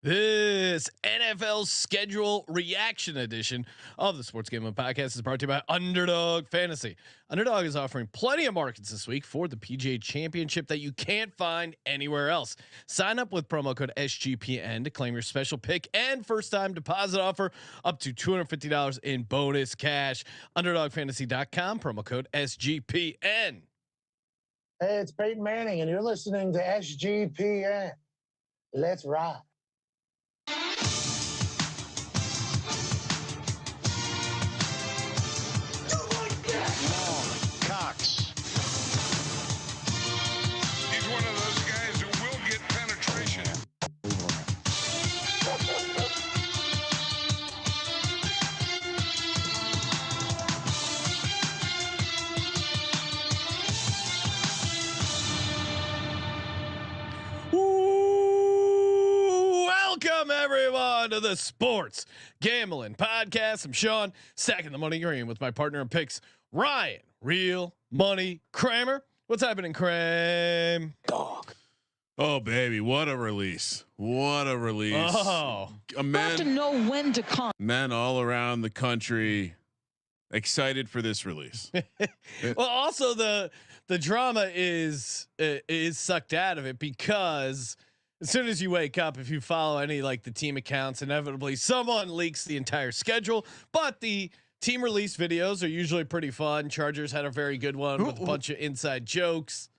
This NFL schedule reaction edition of the Sports Gambling Podcast is brought to you by Underdog Fantasy. Underdog is offering plenty of markets this week for the PGA Championship that you can't find anywhere else. Sign up with promo code SGPN to claim your special pick and first time deposit offer up to $250 in bonus cash. UnderdogFantasy.com, promo code SGPN. Hey, it's Peyton Manning, and you're listening to SGPN. Let's ride. Cox. He's one of those guys who will get penetration. Welcome everyone to the Sports Gambling Podcast. I'm Sean, stacking the money green with my partner in picks, Ryan, Real Money Kramer. What's happening, Kram? Dog. Oh baby, what a release! What a release! Oh, a man to know when to come. Men all around the country excited for this release. well, also the drama is sucked out of it because as soon as you wake up, if you follow any like the team accounts, inevitably someone leaks the entire schedule. But the team release videos are usually pretty fun. Chargers had a very good one with a bunch of inside jokes.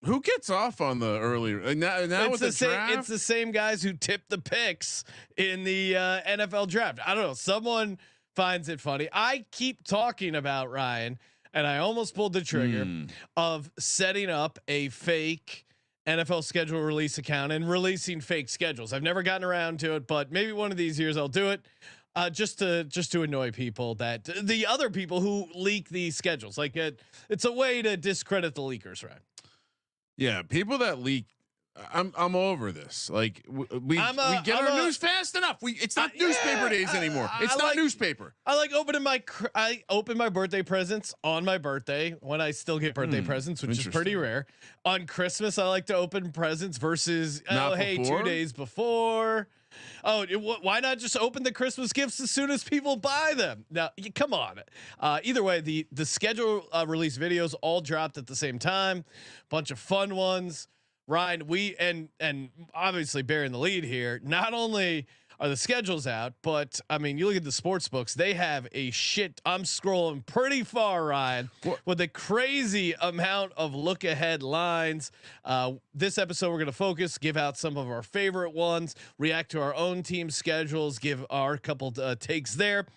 Who gets off on the early now It's with the the same. draft? It's the same guys who tipped the picks in the NFL draft. I don't know. Someone finds it funny. I keep talking about Ryan, and I almost pulled the trigger of setting up a fake NFL schedule release account and releasing fake schedules. I've never gotten around to it, but maybe one of these years I'll do it. Just to annoy people, that the other people who leak these schedules, like it's a way to discredit the leakers, right? Yeah, people that leak. I'm over this. Like we get our news fast enough. It's not newspaper days anymore. It's not newspaper. I like opening I open my birthday presents on my birthday when I still get birthday presents, which is pretty rare. On Christmas, I like to open presents versus hey, 2 days before. Oh, why not just open the Christmas gifts as soon as people buy them? Now, come on. Either way, the schedule release videos all dropped at the same time. Bunch of fun ones. Ryan, we and obviously bearing the lead here. Not only are the schedules out, but I mean, you look at the sports books; they have a shit. I'm scrolling pretty far, Ryan, with a crazy amount of look ahead lines. This episode, we're going to give out some of our favorite ones, react to our own team schedules, give our couple takes there.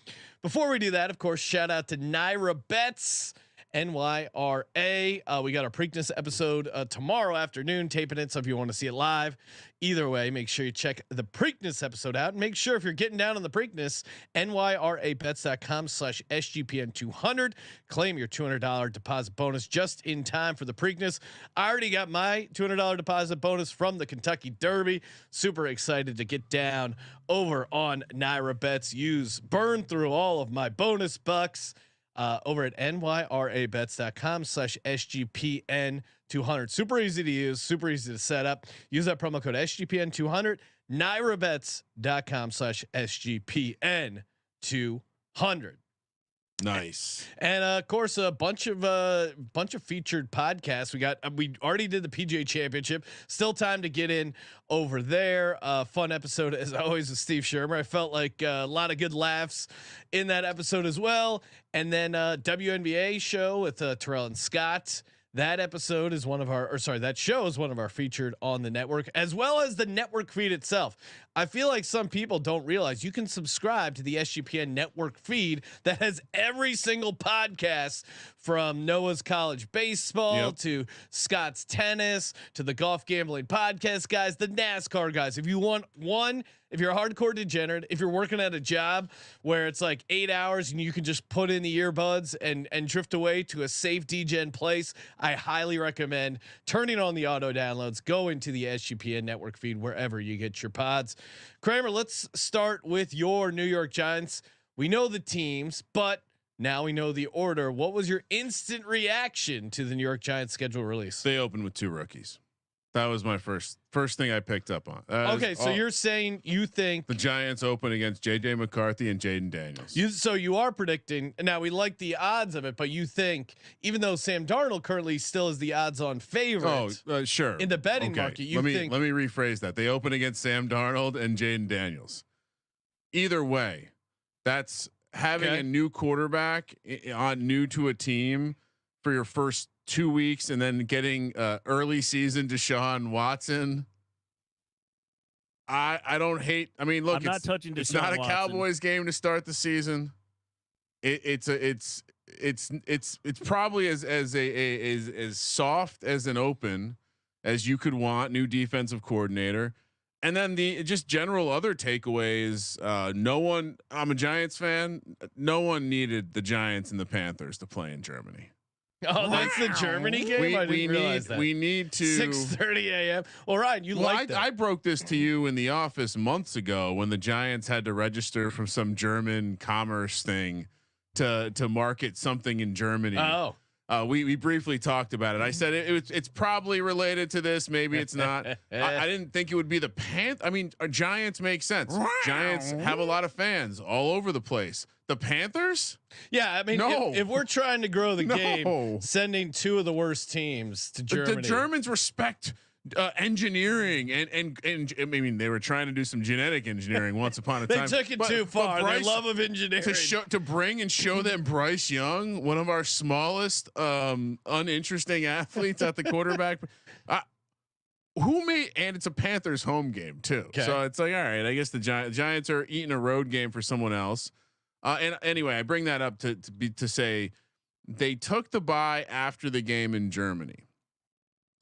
Before we do that, of course, shout out to Naira Bets. NYRA. We got our Preakness episode tomorrow afternoon, taping it. So if you want to see it live, either way, make sure you check the Preakness episode out. And make sure if you're getting down on the Preakness, nyrabets.com/SGPN200. Claim your $200 deposit bonus just in time for the Preakness. I already got my $200 deposit bonus from the Kentucky Derby. Super excited to get down over on Naira Bets. Burn through all of my bonus bucks. Over at nyrabets.com/SGPN200. Super easy to use, super easy to set up. Use that promo code SGPN200. nyrabets.com/SGPN200. Nice. And of course, a bunch of featured podcasts. We already did the PGA Championship. Still time to get in over there. Fun episode as always with Steve Shermer. I felt like a lot of good laughs in that episode as well. And then WNBA show with Terrell and Scott. That episode is that show is one of our featured on the network, as well as the network feed itself. I feel like some people don't realize you can subscribe to the SGPN network feed that has every single podcast, from Noah's college baseball to Scott's tennis to the golf gambling podcast guys, the NASCAR guys. If you want one, if you're a hardcore degenerate, if you're working at a job where it's like 8 hours and you can just put in the earbuds and drift away to a safe degen place, I highly recommend turning on the auto downloads, go into the SGPN network feed wherever you get your pods. Kramer, let's start with your New York Giants. We know the teams, but now we know the order. What was your instant reaction to the New York Giants schedule release? They opened with two rookies. That was my first thing I picked up on. Okay, so you're saying you think the Giants open against JJ McCarthy and Jaden Daniels. So you are predicting. Now we like the odds of it, but you think even though Sam Darnold currently still is the odds-on favorite, sure, in the betting market, you think. Let me rephrase that. They open against Sam Darnold and Jaden Daniels. Either way, that's having a new quarterback new to a team for your first 2 weeks and then getting early season Deshaun Watson. I don't hate. I mean, look, I'm not touching Deshaun it's not a Watson. Cowboys game to start the season. It's probably as soft as an open as you could want. New defensive coordinator. And then the just general other takeaways. I'm a Giants fan. No one needed the Giants and the Panthers to play in Germany. Oh, that's the Germany game. I didn't realize that. We need to 6:30 a.m. All right, I broke this to you in the office months ago when the Giants had to register from some German commerce thing to market something in Germany. Oh. We briefly talked about it. I said it's probably related to this. Maybe it's not. I didn't think it would be the Panthers. I mean, Giants make sense. Giants have a lot of fans all over the place. The Panthers? Yeah, I mean, if we're trying to grow the game, sending two of the worst teams to Germany. The Germans respect engineering and I mean they were trying to do some genetic engineering once upon a time. They took it too far. Their love of engineering to bring and show them Bryce Young, one of our smallest uninteresting athletes at the quarterback. And it's a Panthers home game too. Okay. So it's like, all right, I guess the Giants are eating a road game for someone else. And anyway, I bring that up to say they took the bye after the game in Germany,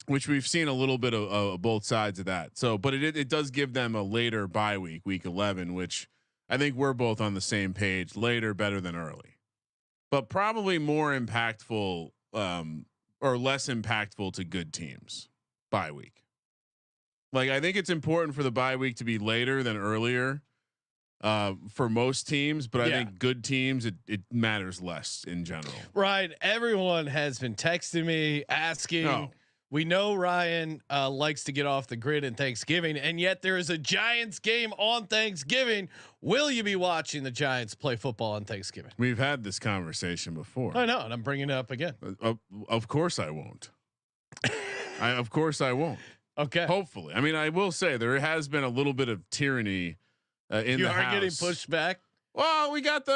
which we've seen a little bit of both sides of that. So, but it does give them a later bye week 11, which I think we're both on the same page. Later, better than early, but probably more impactful or less impactful to good teams. Bye week. Like I think it's important for the bye week to be later than earlier for most teams, but I think good teams it matters less in general. Right. Everyone has been texting me asking. No. We know Ryan likes to get off the grid in Thanksgiving, and yet there is a Giants game on Thanksgiving. Will you be watching the Giants play football on Thanksgiving? We've had this conversation before. I know, and I'm bringing it up again. Of course I won't. Of course I won't. Okay. Hopefully. I mean, I will say there has been a little bit of tyranny in the house. You are getting pushed back. Well, we got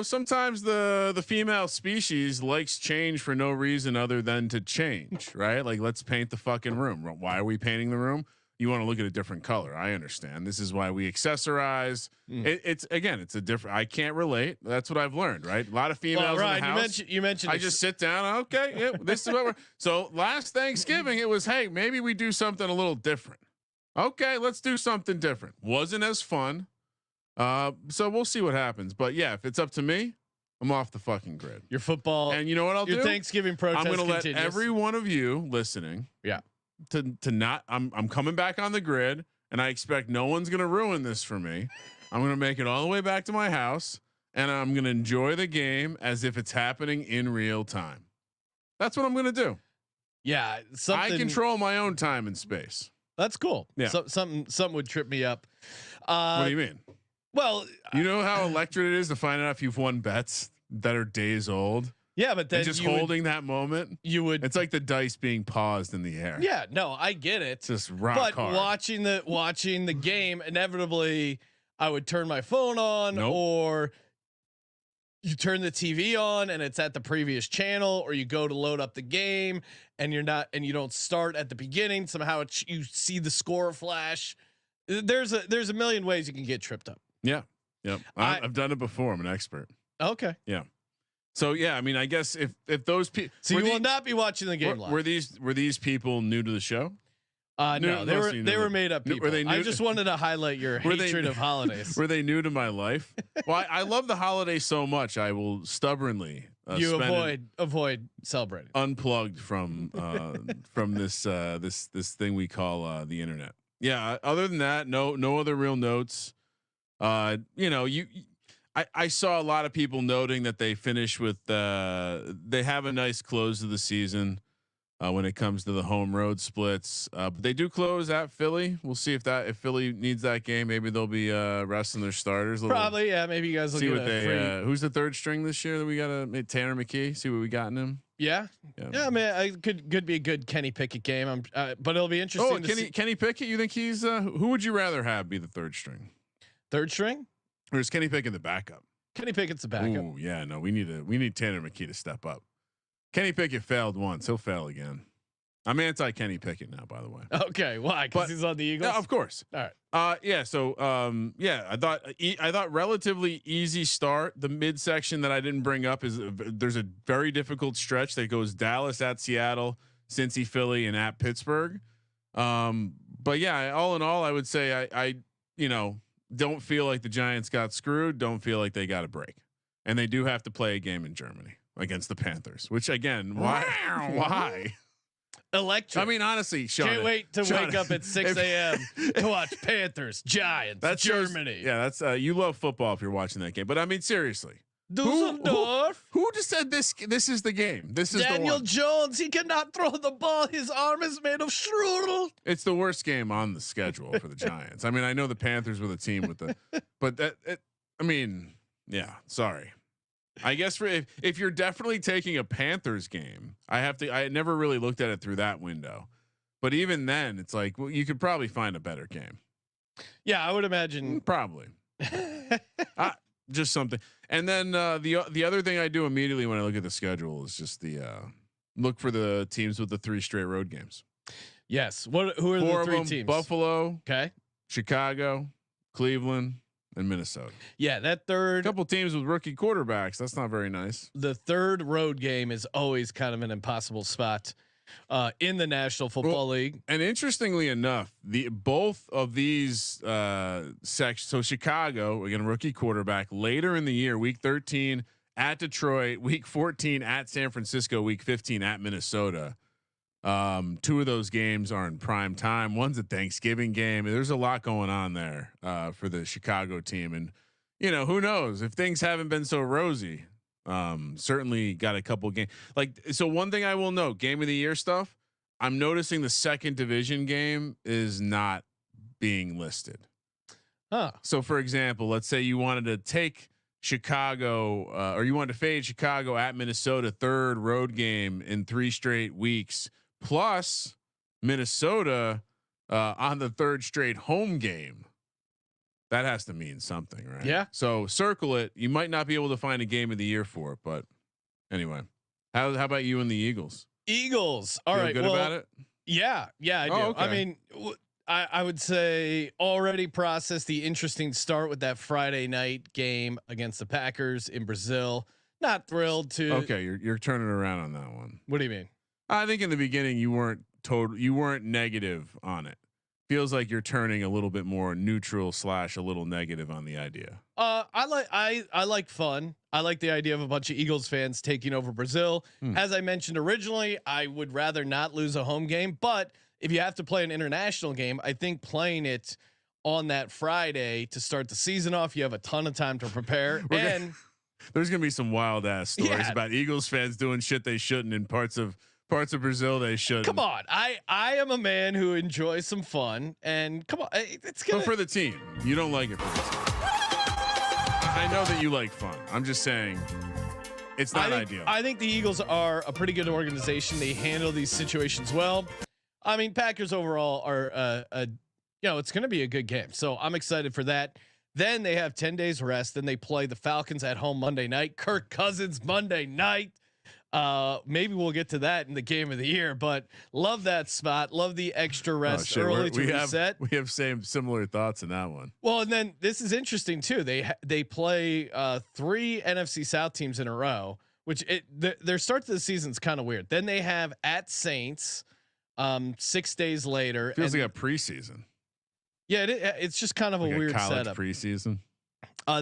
sometimes the female species likes change for no reason other than to change, right? Like, let's paint the fucking room. Why are we painting the room? You want to look at a different color. I understand. This is why we accessorize. It's a different. I can't relate. That's what I've learned, right? A lot of females in the house. You mentioned. I just sit down. Okay, yeah, this is what we're. So last Thanksgiving, it was, hey, maybe we do something a little different. Okay, let's do something different. Wasn't as fun. So we'll see what happens. But yeah, if it's up to me, I'm off the fucking grid. Your football, and you know what I'll do? Your Thanksgiving protest. I'm going to let every one of you listening. Yeah. To not. I'm coming back on the grid, and I expect no one's going to ruin this for me. I'm going to make it all the way back to my house, and I'm going to enjoy the game as if it's happening in real time. That's what I'm going to do. Yeah. I control my own time and space. That's cool. Yeah. Something would trip me up. What do you mean? Well, you know how electric it is to find out if you've won bets that are days old. Yeah, but then just holding that moment, it's like the dice being paused in the air. Yeah, no, I get it. Just rock hard. watching the game, inevitably, I would turn my phone on, or you turn the TV on and it's at the previous channel, or you go to load up the game and you don't start at the beginning. Somehow you see the score flash. There's a million ways you can get tripped up. Yeah. Yep. I've done it before. I'm an expert. Okay. Yeah. So yeah, I mean, I guess if those people, so you will not be watching the game live. Were these people new to the show? No, they were made up people. I just wanted to highlight your hatred of holidays. Were they new to my life? Well, I love the holiday so much. I will stubbornly avoid celebrating. Unplugged from this thing we call the internet. Yeah. Other than that, no other real notes. I saw a lot of people noting that they finish with they have a nice close to the season. when it comes to the home road splits. But they do close at Philly. We'll see if Philly needs that game. Maybe they'll be resting their starters. Probably, yeah. Maybe you guys will see get what they. Who's the third string this year that we got to Tanner McKee? See what we got in him. Yeah. I mean, I could be a good Kenny Pickett game. But it'll be interesting. Oh, Kenny Pickett. You think he's? Who would you rather have be the third string? Third string, or is Kenny Pickett the backup? Kenny Pickett's the backup. Ooh, yeah, no, we need Tanner McKee to step up. Kenny Pickett failed once; he'll fail again. I'm anti Kenny Pickett now, by the way. Okay, why? Because he's on the Eagles. Yeah, of course. All right. Yeah. So, I thought relatively easy start. The midsection that I didn't bring up is there's a very difficult stretch that goes Dallas at Seattle, Cincy, Philly, and at Pittsburgh. But yeah, all in all, I would say I don't feel like the Giants got screwed. Don't feel like they got a break, and they do have to play a game in Germany against the Panthers. Which again, why? Why? Electric. I mean, honestly, Sean, can't wait to wake up at 6 a.m. to watch Panthers, Giants, that's Germany. That's you love football if you're watching that game. But I mean, seriously, Dusseldorf. Who just said this? This is the game. This is Daniel the one. Jones. He cannot throw the ball. His arm is made of strudel. It's the worst game on the schedule for the Giants. I mean, I know the Panthers were the team with but I mean, yeah. Sorry. I guess if you're definitely taking a Panthers game, I never really looked at it through that window, but even then it's like, well, you could probably find a better game. Yeah, I would imagine probably just something. And then the other thing I do immediately when I look at the schedule is just the look for the teams with the 3 straight road games. Yes. Who are the 3 teams? Buffalo, okay, Chicago, Cleveland, and Minnesota. Yeah, that third couple teams with rookie quarterbacks. That's not very nice. The third road game is always kind of an impossible spot in the National Football League. And interestingly enough, both of these sections. So Chicago, again, rookie quarterback later in the year, week 13 at Detroit, week 14 at San Francisco, week 15 at Minnesota. 2 of those games are in prime time. One's a Thanksgiving game. There's a lot going on there for the Chicago team, and who knows if things haven't been so rosy. Certainly got a couple games. So one thing I will note, game of the year stuff. I'm noticing the second division game is not being listed. Huh. So for example, let's say you wanted to take Chicago, or you wanted to fade Chicago at Minnesota, third road game in 3 straight weeks. Plus Minnesota on the 3rd straight home game. That has to mean something, right? Yeah. So circle it. You might not be able to find a game of the year for it, but anyway, how about you and the Eagles? Eagles. All right. Good about it. Yeah, I do. Okay. I mean, I would say already processed the interesting start with that Friday night game against the Packers in Brazil. Not thrilled to. Okay, you're turning around on that one. What do you mean? I think in the beginning you weren't negative on it. Feels like you're turning a little bit more neutral / a little negative on the idea. I like fun. I like the idea of a bunch of Eagles fans taking over Brazil. As I mentioned originally, I would rather not lose a home game, but if you have to play an international game, I think playing it on that Friday to start the season off, you have a ton of time to prepare. There's gonna be some wild ass stories about Eagles fans doing shit they shouldn't in parts of Brazil they should. Come on, I am a man who enjoys some fun, and come on, it's gonna. But for the team, you don't like it for the team. I know that you like fun. I'm just saying, it's not ideal. I think the Eagles are a pretty good organization. They handle these situations well. I mean, Packers overall are it's going to be a good game, so I'm excited for that. Then they have 10 days rest. Then they play the Falcons at home Monday night. Kirk Cousins Monday night. Maybe we'll get to that in the game of the year, but love that spot. Love the extra rest early to reset. We have similar thoughts in that one. Well, and then this is interesting too. They play 3 NFC South teams in a row, which their start to the season is kind of weird. Then they have at Saints 6 days later. Feels like a preseason. Yeah, it's just kind of like a weird college setup. Preseason.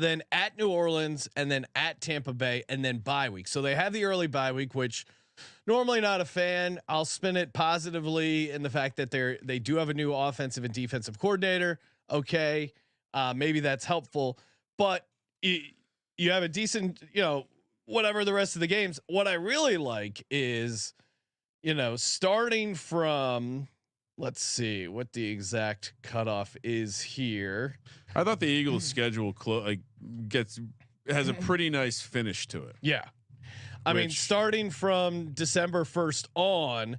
Then at New Orleans, and then at Tampa Bay, and then bye week. So they have the early bye week, which normally not a fan. I'll spin it positively in the fact that they do have a new offensive and defensive coordinator. Okay, maybe that's helpful, but you have a decent, whatever the rest of the games. What I really like is starting from, let's see what the exact cutoff is here. I thought the Eagles' schedule has a pretty nice finish to it. Yeah, I mean, starting from December 1st on,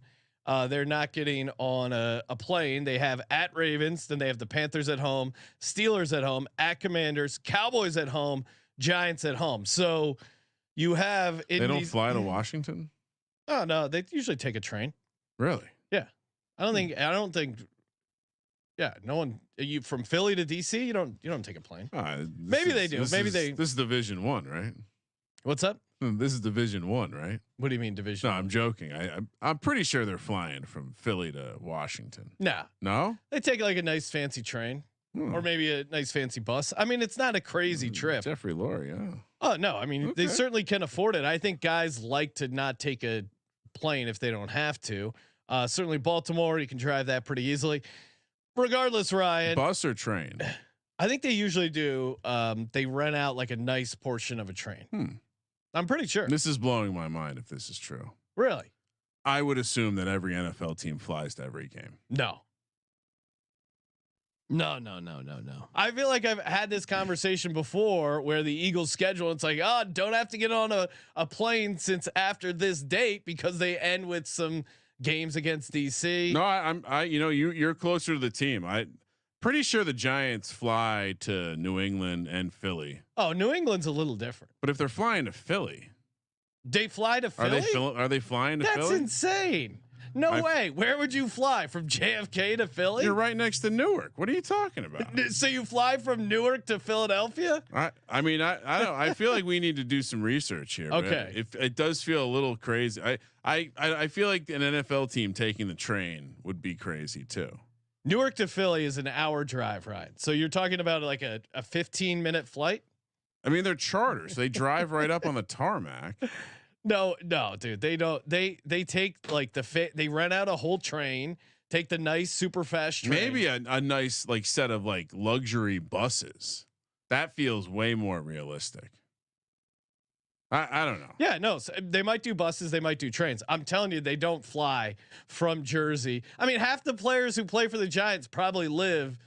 they're not getting on a plane. They have at Ravens, then they have the Panthers at home, Steelers at home, at Commanders, Cowboys at home, Giants at home. So you have they don't fly to Washington. Oh no, they usually take a train. Really? Yeah, I don't think. Yeah, no one. You from Philly to DC? You don't take a plane. Maybe they do. Maybe they. This is Division 1, right? What's up? This is Division 1, right? What do you mean Division? No, I'm joking. I'm pretty sure they're flying from Philly to Washington. No, they take like a nice fancy train, or maybe a nice fancy bus. I mean, it's not a crazy trip. Jeffrey Lurie, yeah. Oh no, I mean they certainly can afford it. I think guys like to not take a plane if they don't have to. Certainly Baltimore, you can drive that pretty easily. Regardless, Ryan, bus or train? I think they usually do. They rent out like a nice portion of a train. I'm pretty sure. This is blowing my mind if this is true. Really? I would assume that every NFL team flies to every game. No. I feel like I've had this conversation before where the Eagles schedule, it's like, don't have to get on a plane since after this date because they end with some games against DC. No, you're closer to the team. Pretty sure the Giants fly to New England and Philly. Oh, New England's a little different. But if they're flying to Philly, they fly to Philly. Are they flying to Philly? That's insane. No way. Where would you fly from JFK to Philly? You're right next to Newark. What are you talking about? So you fly from Newark to Philadelphia? I mean, I don't. I feel like we need to do some research here. Okay. If it does feel a little crazy, I feel like an NFL team taking the train would be crazy too. Newark to Philly is an hour drive, right? So you're talking about like a 15-minute flight? I mean, they're charters. They drive right up on the tarmac. No, dude. They don't. They take like they rent out a whole train, take the nice super fast train. Maybe a nice like set of like luxury buses. That feels way more realistic. I don't know. Yeah, no, so they might do buses, they might do trains. I'm telling you, they don't fly from Jersey. I mean, half the players who play for the Giants probably live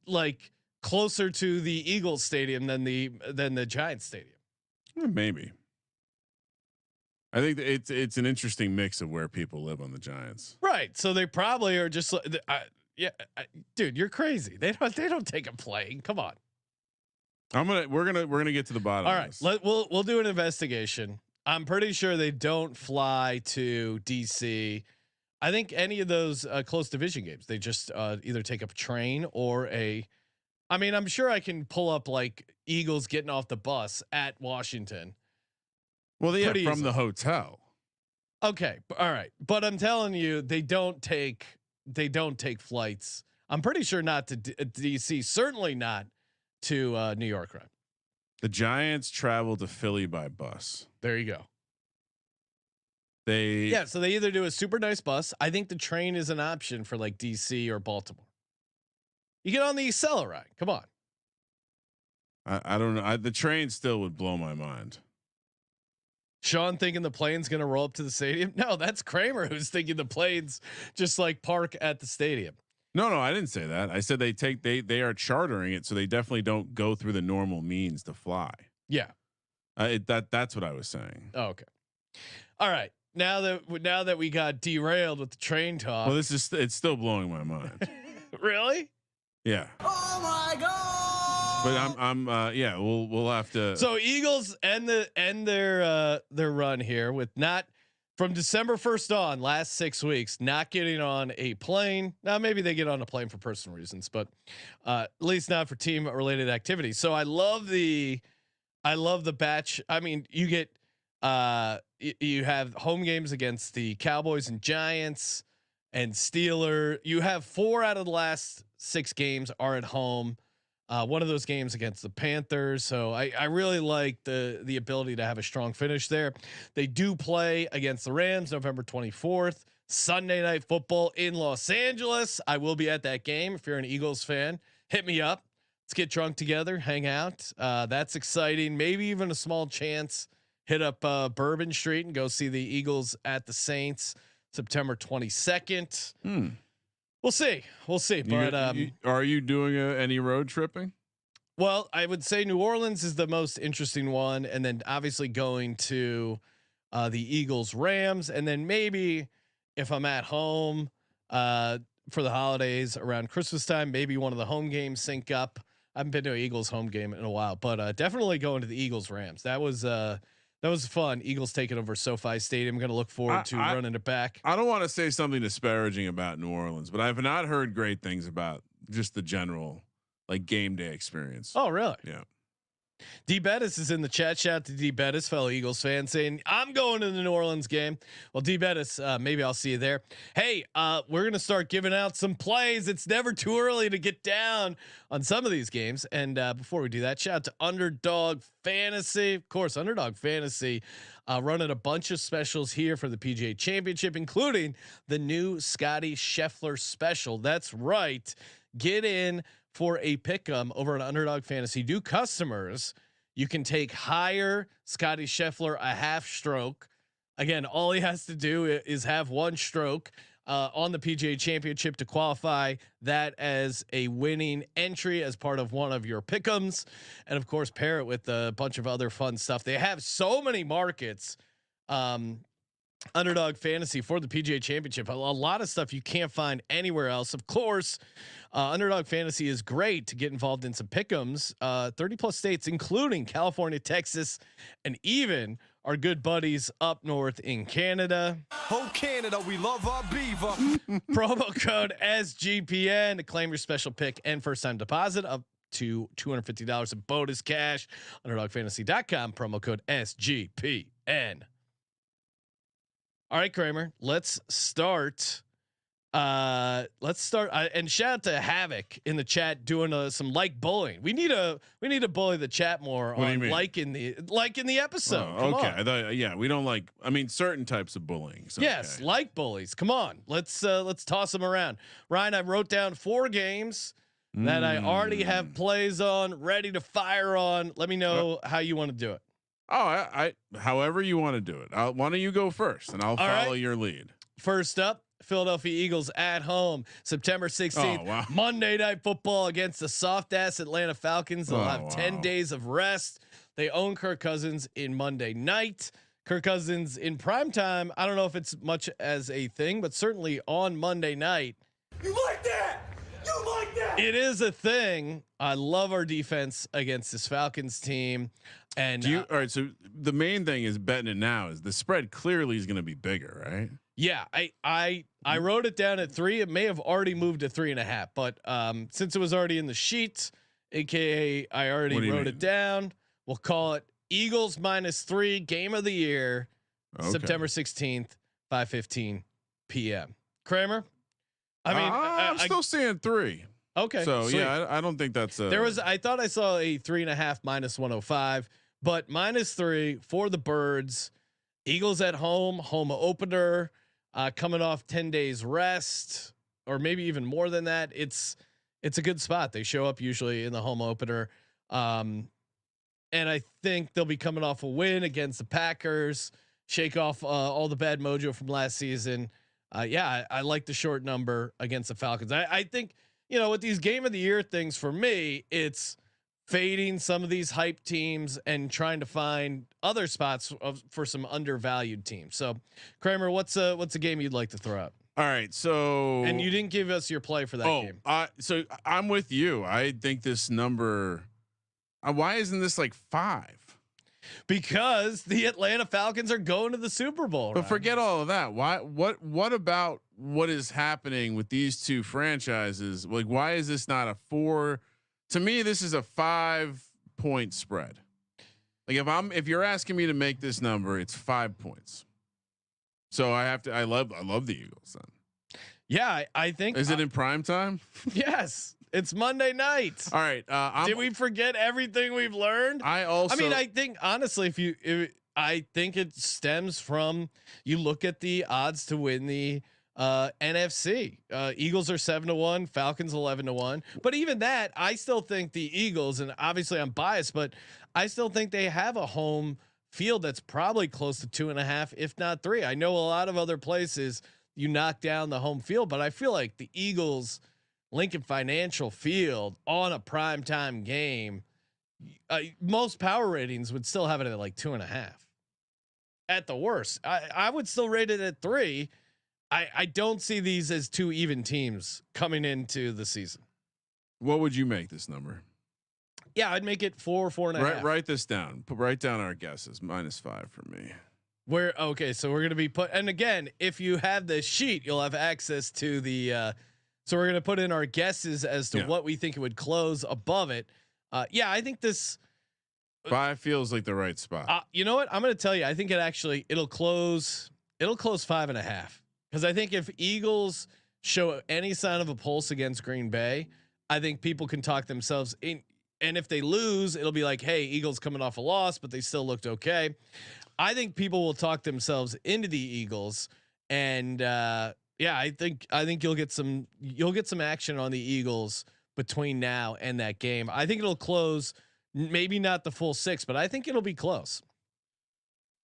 like closer to the Eagles stadium than the Giants stadium. Maybe. I think it's an interesting mix of where people live on the Giants. Right. So they probably are just dude, you're crazy. They don't take a plane. Come on. We're gonna get to the bottom. All right, we'll do an investigation. I'm pretty sure they don't fly to DC. I think any of those close division games, they just either take a train or I mean, I'm sure I can pull up like Eagles getting off the bus at Washington. Well, yeah, from the hotel. Okay, all right, but I'm telling you, they don't take flights. I'm pretty sure not to DC. Certainly not to New York, right? The Giants travel to Philly by bus. There you go. So they either do a super nice bus. I think the train is an option for like DC or Baltimore. You get on the Accelerate. Come on. I don't know. The train still would blow my mind. Sean thinking the plane's going to roll up to the stadium. No, that's Kramer who's thinking the planes just like park at the stadium. No, I didn't say that. I said they are chartering it, so they definitely don't go through the normal means to fly. Yeah, that's what I was saying. Oh, okay. All right. Now that we got derailed with the train talk. Well, it's still blowing my mind. Really? Yeah. Oh my god! But we'll have to. So Eagles end their run here with not. From December 1st on, last 6 weeks, not getting on a plane. Now maybe they get on a plane for personal reasons, but at least not for team related activities. So I love the batch. I mean, you get you have home games against the Cowboys and Giants and Steelers. You have 4 out of the last 6 games are at home. One of those games against the Panthers. So I really like the ability to have a strong finish there. They do play against the Rams November 24th, Sunday Night Football in Los Angeles. I will be at that game. If you're an Eagles fan, hit me up. Let's get drunk together, hang out. That's exciting. Maybe even a small chance. Hit up Bourbon Street and go see the Eagles at the Saints. September 22nd. We'll see. But are you doing any road tripping? Well, I would say New Orleans is the most interesting one, and then obviously going to the Eagles, Rams, and then maybe if I'm at home for the holidays around Christmas time, maybe one of the home games sync up. I haven't been to an Eagles home game in a while, but definitely going to the Eagles, Rams. That was fun. Eagles taking over SoFi Stadium. I'm going to look forward to running it back. I don't want to say something disparaging about New Orleans, but I've not heard great things about just the general like game day experience. Oh, really? Yeah. D Bettis is in the chat. Shout out to D Bettis, fellow Eagles fan, saying I'm going to the New Orleans game. Well, D Bettis, maybe I'll see you there. Hey, we're gonna start giving out some plays. It's never too early to get down on some of these games. And before we do that, shout out to Underdog Fantasy, of course. Underdog Fantasy running a bunch of specials here for the PGA Championship, including the new Scotty Scheffler special. That's right. Get in for a pick'em over an Underdog Fantasy. New customers, you can take higher Scotty Scheffler a half stroke. Again, all he has to do is have one stroke on the PGA Championship to qualify that as a winning entry as part of one of your pick'ems, and of course pair it with a bunch of other fun stuff. They have so many markets. Underdog Fantasy for the PGA Championship. A lot of stuff you can't find anywhere else. Of course, Underdog Fantasy is great to get involved in some pick'ems. 30 plus states, including California, Texas, and even our good buddies up north in Canada. Oh, Canada, we love our beaver. Promo code SGPN to claim your special pick and first time deposit up to $250 in bonus cash. UnderdogFantasy.com. Promo code SGPN. All right, Kramer, let's start. And shout out to Havoc in the chat doing some like bullying. We need to bully the chat more on liking the episode. Oh, okay. I thought, we don't like, I mean, certain types of bullying. So yes. Okay. Like bullies. Come on. Let's toss them around. Ryan, I wrote down 4 games that I already have plays on, ready to fire on. Let me know how you want to do it. Oh, I however you want to do it. Why don't you go first and I'll follow your lead. First up, Philadelphia Eagles at home, September 16th. Oh, wow. Monday Night Football against the soft ass Atlanta Falcons. They'll have 10 days of rest. They own Kirk Cousins in Monday night. Kirk Cousins in prime time. I don't know if it's much as a thing, but certainly on Monday night. You like that? You like that? It is a thing. I love our defense against this Falcons team. And all right. So the main thing is betting it now is the spread clearly is going to be bigger, right? Yeah, I wrote it down at 3. It may have already moved to 3.5, but since it was already in the sheet, aka I already wrote it down, we'll call it Eagles -3 game of the year, September 16th, 5:15 p.m. Kramer, I mean, I'm still seeing 3. Okay, so sweet. yeah, I don't think that's I thought I saw a 3.5 -105, but -3 for the Birds. Eagles at home opener. Coming off 10 days rest, or maybe even more than that. It's a good spot. They show up usually in the home opener. And I think they'll be coming off a win against the Packers, shake off all the bad mojo from last season. I like the short number against the Falcons. I think, with these game of the year things for me, it's fading some of these hype teams and trying to find other spots for some undervalued teams. So, Kramer, what's a game you'd like to throw out? All right, so and you didn't give us your play for that game. So I'm with you. I think this number. Why isn't this like 5? Because the Atlanta Falcons are going to the Super Bowl. But forget all of that. Why? What about what is happening with these two franchises? Like, why is this not a 4? To me, this is a 5-point spread. Like if you're asking me to make this number, it's 5 points. So I love the Eagles then. Yeah, I think. Is it in prime time? Yes, it's Monday night. All right. Did we forget everything we've learned? I think honestly, I think it stems from you look at the odds to win the NFC. Eagles are 7-1, Falcons 11-1. But even that, I still think the Eagles, and obviously I'm biased, but I still think they have a home field that's probably close to 2.5, if not 3. I know a lot of other places you knock down the home field, but I feel like the Eagles, Lincoln Financial Field on a primetime game, most power ratings would still have it at like 2.5. At the worst, I would still rate it at 3. I don't see these as two even teams coming into the season. What would you make this number? Yeah, I'd make it 4.5. Write this down. Write down our guesses. -5 for me. Okay, so we're gonna be and again, if you have the sheet, you'll have access to the. So we're gonna put in our guesses as to what we think it would close above it. Yeah, I think this 5 feels like the right spot. You know what? I'm gonna tell you. I think it'll close 5.5. Because I think if Eagles show any sign of a pulse against Green Bay, I think people can talk themselves in. And if they lose, it'll be like, hey, Eagles coming off a loss, but they still looked okay. I think people will talk themselves into the Eagles, and I think you'll get some action on the Eagles between now and that game. I think it'll close, maybe not the full 6, but I think it'll be close.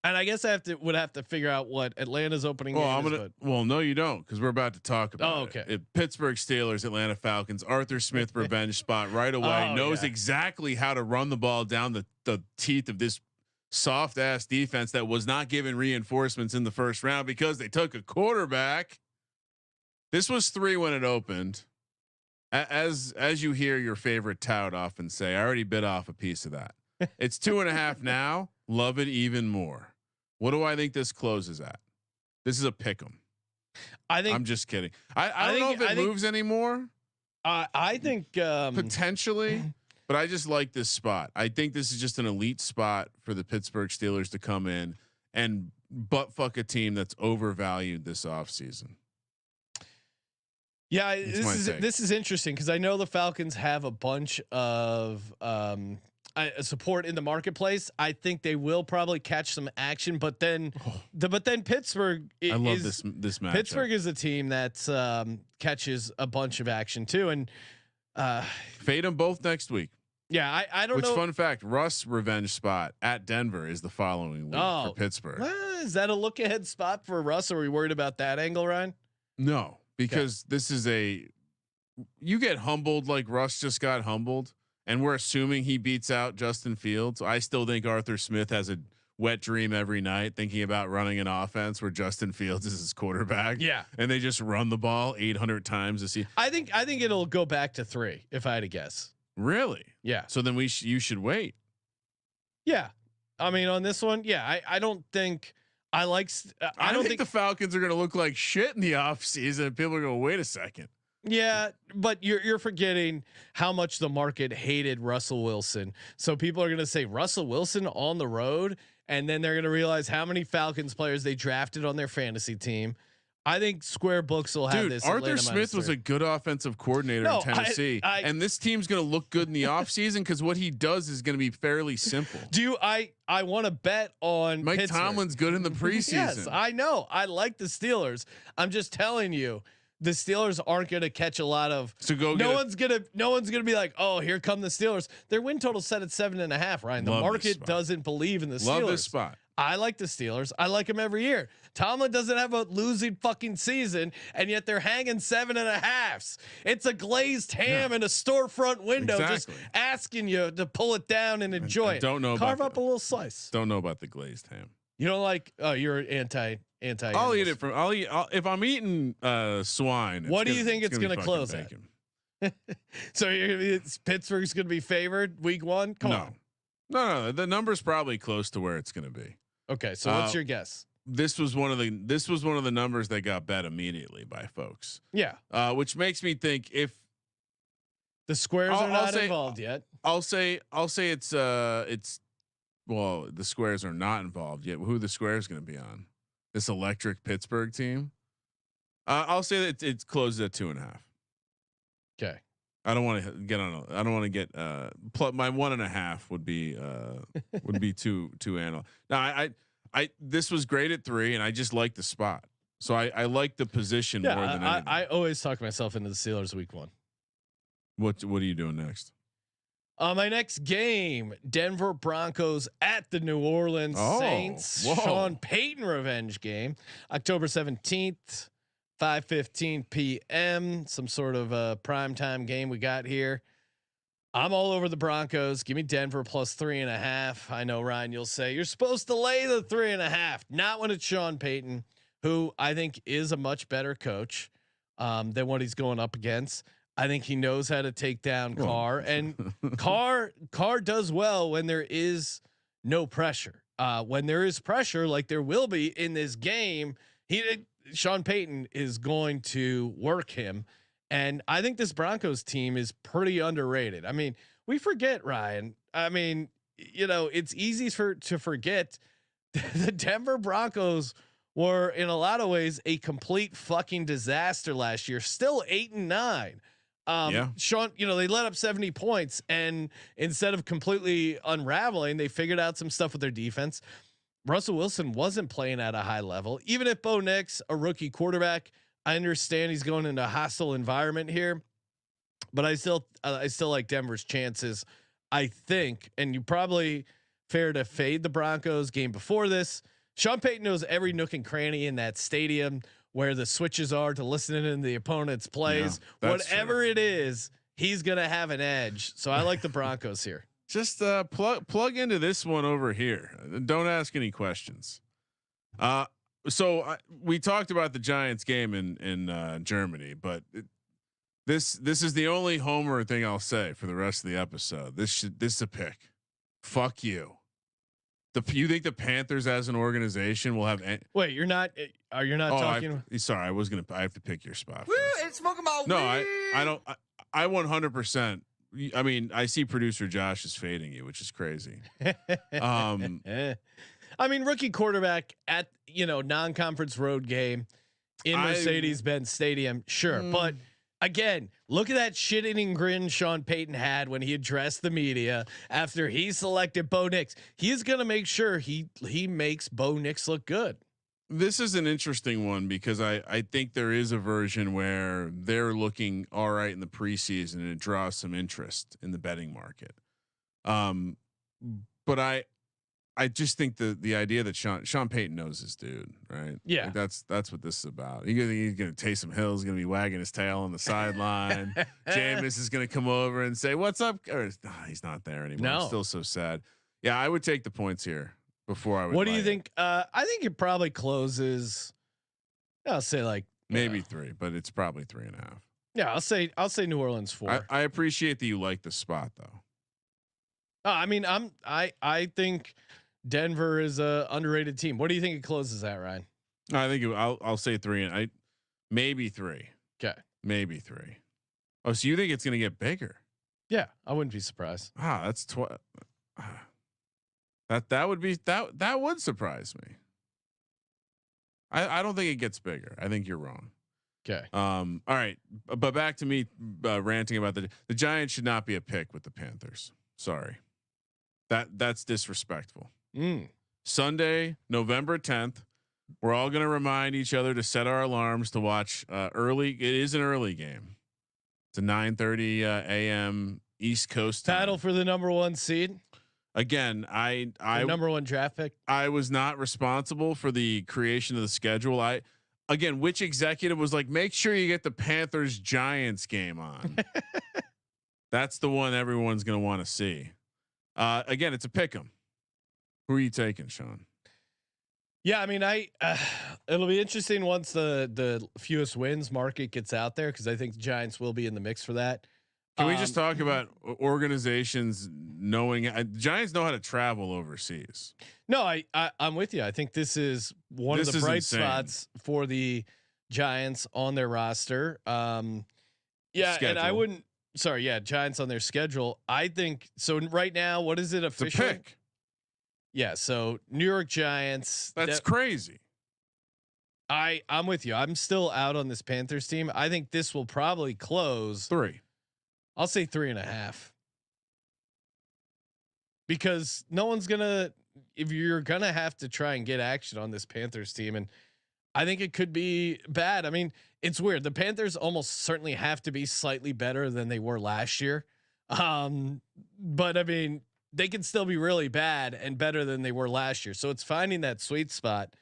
And I guess would have to figure out what Atlanta's opening game is. Well, no, you don't, because we're about to talk about it. Pittsburgh Steelers, Atlanta Falcons. Arthur Smith revenge spot right away. Knows exactly how to run the ball down the teeth of this soft ass defense that was not given reinforcements in the first round because they took a quarterback. This was 3 when it opened. As you hear your favorite tout often say, I already bit off a piece of that. It's 2.5 now. Love it even more. What do I think this closes at? This is a pick 'em. I'm just kidding. I don't know if it moves anymore. I think potentially, but I just like this spot. I think this is just an elite spot for the Pittsburgh Steelers to come in and butt fuck a team that's overvalued this offseason. Yeah, this is interesting because I know the Falcons have a bunch of support in the marketplace. I think they will probably catch some action, but then Pittsburgh. I love this matchup. Pittsburgh is a team that catches a bunch of action too, and fade them both next week. Yeah, I don't know. Which fun fact? Russ revenge spot at Denver is the following week for Pittsburgh. Is that a look ahead spot for Russ? Are we worried about that angle, Ryan? No, because this is you get humbled like Russ just got humbled. And we're assuming he beats out Justin Fields. I still think Arthur Smith has a wet dream every night thinking about running an offense where Justin Fields is his quarterback. Yeah. And they just run the ball 800 times a season. I think it'll go back to 3 if I had to guess. Really? Yeah. So then you should wait. Yeah. I mean, on this one, yeah, I don't think I don't think the Falcons are going to look like shit in the offseason. People are going to wait a second. Yeah, but you're forgetting how much the market hated Russell Wilson. So people are going to say Russell Wilson on the road, and then they're going to realize how many Falcons players they drafted on their fantasy team. I think Square Books will have this. Arthur Smith was a good offensive coordinator in Tennessee, and this team's going to look good in the offseason because what he does is going to be fairly simple. I want to bet on Mike Pittsburgh. Tomlin's good in the preseason. Yes, I know. I like the Steelers. I'm just telling you. The Steelers aren't going to catch a lot of. So no one's gonna be like, oh, here come the Steelers. Their win total set at 7.5. Ryan, the market doesn't believe in the Steelers. Love this spot. I like the Steelers. I like them every year. Tomlin doesn't have a losing fucking season, and yet they're hanging 7.5s. It's a glazed ham in a storefront window, just asking you to pull it down and enjoy it. Don't know. Carve up a little slice. Don't know about the glazed ham. You don't like? Oh, you're anti. I'll eat it if I'm eating swine. What do you think it's going to close at? So Pittsburgh's going to be favored week 1. Come on. No. The number's probably close to where it's going to be. Okay, so what's your guess? This was one of the numbers that got bet immediately by folks. Yeah. Which makes me think if the squares are not involved yet. I'll say it's well, the squares are not involved yet. Who the squares going to be on? This electric Pittsburgh team. I'll say that it's closed at 2.5. Okay. I don't want to get I don't want to get my 1.5 would be too anal. Now this was great at 3 and I just like the spot. So I like the position more than anything. I always talk myself into the Steelers week 1. What are you doing next? My next game, Denver Broncos at the New Orleans Saints. Whoa. Sean Payton revenge game, October 17th. 5:15 p.m. Some sort of primetime game we got here. I'm all over the Broncos. Give me Denver plus 3.5. I know, Ryan, you'll say you're supposed to lay the 3.5. Not when it's Sean Payton, who I think is a much better coach than what he's going up against. I think he knows how to take down Carr, and Carr does well when there is no pressure. When there is pressure, like there will be in this game, Sean Payton is going to work him. And I think this Broncos team is pretty underrated. I mean, we forget, Ryan. I mean, it's easy to forget the Denver Broncos were in a lot of ways a complete fucking disaster last year. Still 8-9. Sean, they let up 70 points, and instead of completely unraveling, they figured out some stuff with their defense. Russell Wilson wasn't playing at a high level. Even if Bo Nix, a rookie quarterback, I understand he's going into a hostile environment here, but I still like Denver's chances. I think, and you probably fair to fade the Broncos game before this. Sean Payton knows every nook and cranny in that stadium where the switches are to listen in the opponent's plays. Yeah, whatever it is, he's gonna have an edge. So I like the Broncos here. Just plug into this one over here. Don't ask any questions. So we talked about the Giants game in Germany, but this is the only homer thing I'll say for the rest of the episode. This is a pick. Fuck you. You think the Panthers as an organization will have? Wait, you're not? Are you not talking? Sorry, I have to pick your spot. Woo, it's smoking my weed. No, I don't. I 100%. I mean, I see producer Josh is fading you, which is crazy. I mean, rookie quarterback at non-conference road game in Mercedes-Benz Stadium, sure, but again, look at that shit-eating grin Sean Payton had when he addressed the media after he selected Bo Nix. He's gonna make sure he makes Bo Nix look good. This is an interesting one because I think there is a version where they're looking all right in the preseason and it draws some interest in the betting market. But I just think the idea that Sean Payton knows this dude, right? Yeah, like that's what this is about. He's gonna take some hills, gonna be wagging his tail on the sideline. Jameis is gonna come over and say, "What's up?" He's not there anymore. No. I'm still so sad. Yeah, I would take the points here before I would. What do you think? I think it probably closes. I'll say like maybe 3, but it's probably 3.5. Yeah, I'll say New Orleans 4. I appreciate that you like the spot though. I mean, I think Denver is a underrated team. What do you think it closes at, Ryan? I think I'll say 3 and maybe 3. Okay, maybe 3. Oh, so you think it's going to get bigger? Yeah, I wouldn't be surprised. That's that would surprise me. I don't think it gets bigger. I think you're wrong. Okay. All right, but back to me ranting about the Giants should not be a pick with the Panthers. Sorry. That's disrespectful. Sunday, November 10th. We're all going to remind each other to set our alarms to watch early. It is an early game. It's a 9:30 a.m. East Coast time. Battle for the number 1 seed. Again, I number 1 draft pick. I was not responsible for the creation of the schedule. Which executive was like, make sure you get the Panthers Giants game on. That's the one everyone's going to want to see. Again, it's a pick 'em. Who are you taking, Sean? Yeah, I mean, it'll be interesting once the fewest wins market gets out there, because I think the Giants will be in the mix for that. Can we just talk about organizations knowing Giants know how to travel overseas? No, I'm with you. I think this is one of the bright spots for the Giants on their roster. Yeah, schedule. And I wouldn't. Sorry, yeah, Giants on their schedule. I think so. Right now, what is it official? It's a pick. Yeah, so New York Giants. That's crazy. I'm with you. I'm still out on this Panthers team. I think this will probably close 3. I'll say 3.5. Because no one's gonna. If you're gonna have to try and get action on this Panthers team, and I think it could be bad. I mean, it's weird. The Panthers almost certainly have to be slightly better than they were last year. But I mean, they can still be really bad and better than they were last year. So it's finding that sweet spot.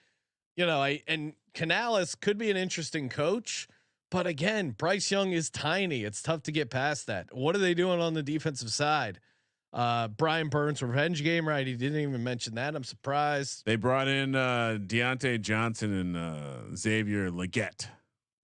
And Canales could be an interesting coach, but again, Bryce Young is tiny. It's tough to get past that. What are they doing on the defensive side? Brian Burns revenge game, right? He didn't even mention that. I'm surprised. They brought in Deontay Johnson and Xavier Legette.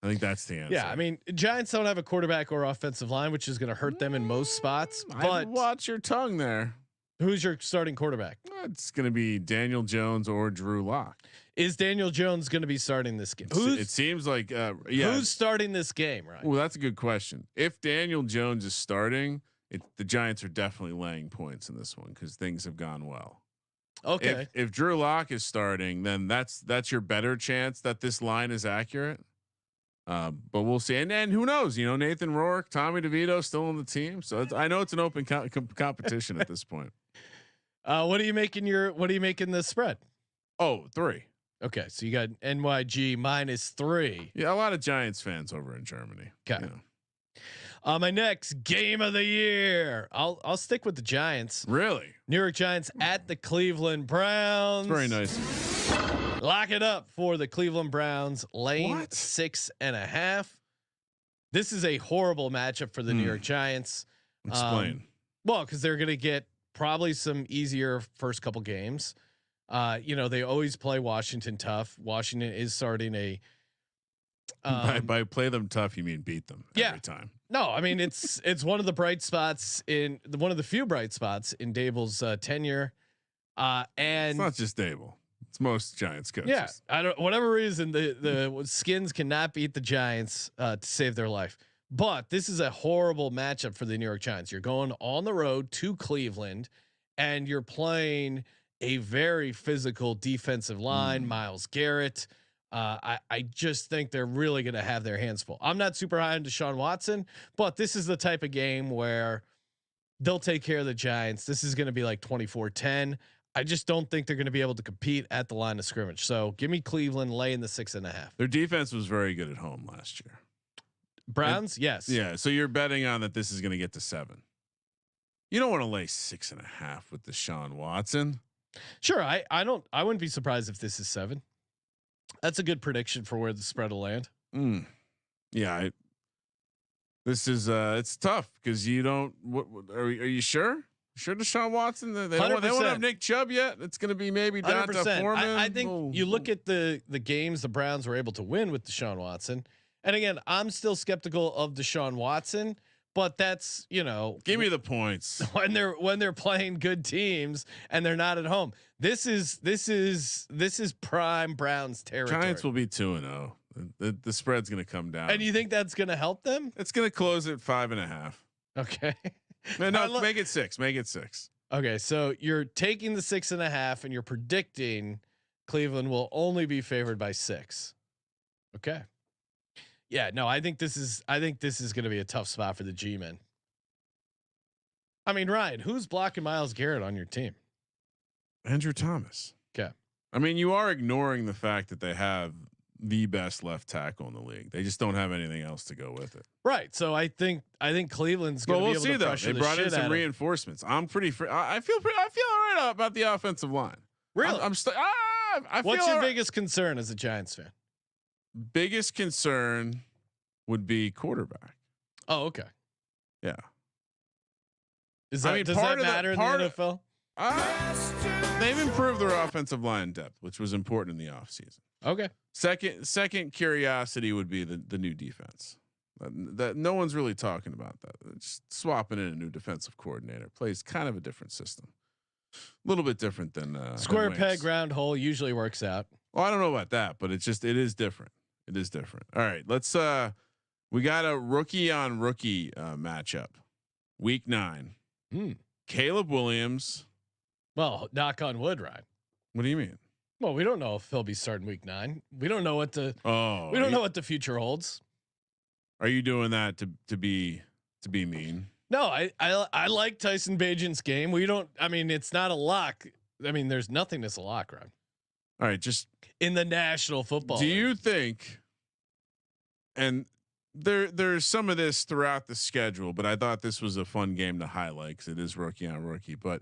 I think that's the answer. Yeah, I mean, Giants don't have a quarterback or offensive line, which is going to hurt them in most spots. But watch your tongue there. Who's your starting quarterback? It's going to be Daniel Jones or Drew Lock. Is Daniel Jones going to be starting this game? It seems like yeah. Who's starting this game, right? Well, that's a good question. If Daniel Jones is starting, the Giants are definitely laying points in this one because things have gone well. Okay. If Drew Lock is starting, then that's your better chance that this line is accurate. But we'll see. And who knows? You know, Nathan Rourke, Tommy DeVito still on the team, so I know it's an open competition at this point. What are you making the spread? Oh, 3. Okay, so you got NYG -3. Yeah, a lot of Giants fans over in Germany. Okay. You know. My next game of the year, I'll stick with the Giants. Really? New York Giants at the Cleveland Browns. Very nice. Lock it up for the Cleveland Browns, laying 6.5. This is a horrible matchup for the New York Giants. Explain. Well, because they're going to get probably some easier first couple games. You know, they always play Washington tough. Washington is starting a. By play them tough, you mean beat them every time. No, I mean it's one of the bright spots one of the few bright spots in Dable's tenure. And it's not just Dable. It's most Giants coaches. Yeah, whatever reason the Skins cannot beat the Giants to save their life. But this is a horrible matchup for the New York Giants. You're going on the road to Cleveland, and you're playing a very physical defensive line. Myles Garrett. I just think they're really going to have their hands full. I'm not super high on Deshaun Watson, but this is the type of game where they'll take care of the Giants. This is going to be like 24-10. I just don't think they're going to be able to compete at the line of scrimmage. So give me Cleveland laying the 6.5. Their defense was very good at home last year. Browns, yes. Yeah. So you're betting on that this is going to get to 7. You don't want to lay 6.5 with Deshaun Watson. Sure. I wouldn't be surprised if this is 7. That's a good prediction for where the spread will land. Yeah. This is it's tough because you don't. Are you sure? Sure, Deshaun Watson. They won't have Nick Chubb yet. It's going to be maybe Donta Foreman. I think you look at the games the Browns were able to win with Deshaun Watson, and again, I'm still skeptical of Deshaun Watson. But that's, you know, give me the points when they're playing good teams and they're not at home. This is prime Browns territory. Giants will be 2-0. The spread's going to come down. And you think that's going to help them? It's going to close at 5.5. Okay. No, make it 6. Make it 6. Okay, so you're taking the 6.5 and you're predicting Cleveland will only be favored by 6. Okay. Yeah, no, I think this is going to be a tough spot for the G-men. I mean, Ryan, who's blocking Myles Garrett on your team? Andrew Thomas. Okay. I mean, you are ignoring the fact that they have the best left tackle in the league. They just don't have anything else to go with it. Right. So I think Cleveland's going to be able to pressure the shit out of him. They brought in some reinforcements. I'm pretty. I feel all right about the offensive line. Really? What's your biggest concern as a Giants fan? Biggest concern would be quarterback. Oh, okay. Yeah. Does that matter in the NFL? They've improved their offensive line depth, which was important in the offseason. Okay. Second curiosity would be the new defense. That no one's really talking about that. Just swapping in a new defensive coordinator plays kind of a different system. A little bit different than square peg round hole usually works out. Well, I don't know about that, but it is different. It is different. All right, let's we got a rookie on rookie matchup. Week 9. Caleb Williams. Well, knock on wood, Ryan. What do you mean? Well, we don't know if he'll be starting week 9. We don't know what the know what the future holds. Are you doing that to be mean? No, I like Tyson Bagent's game. It's not a lock. I mean, there's nothing that's a lock, Ryan. All right, just in the National Football League. Do you think? And there's some of this throughout the schedule, but I thought this was a fun game to highlight because it is rookie on rookie. But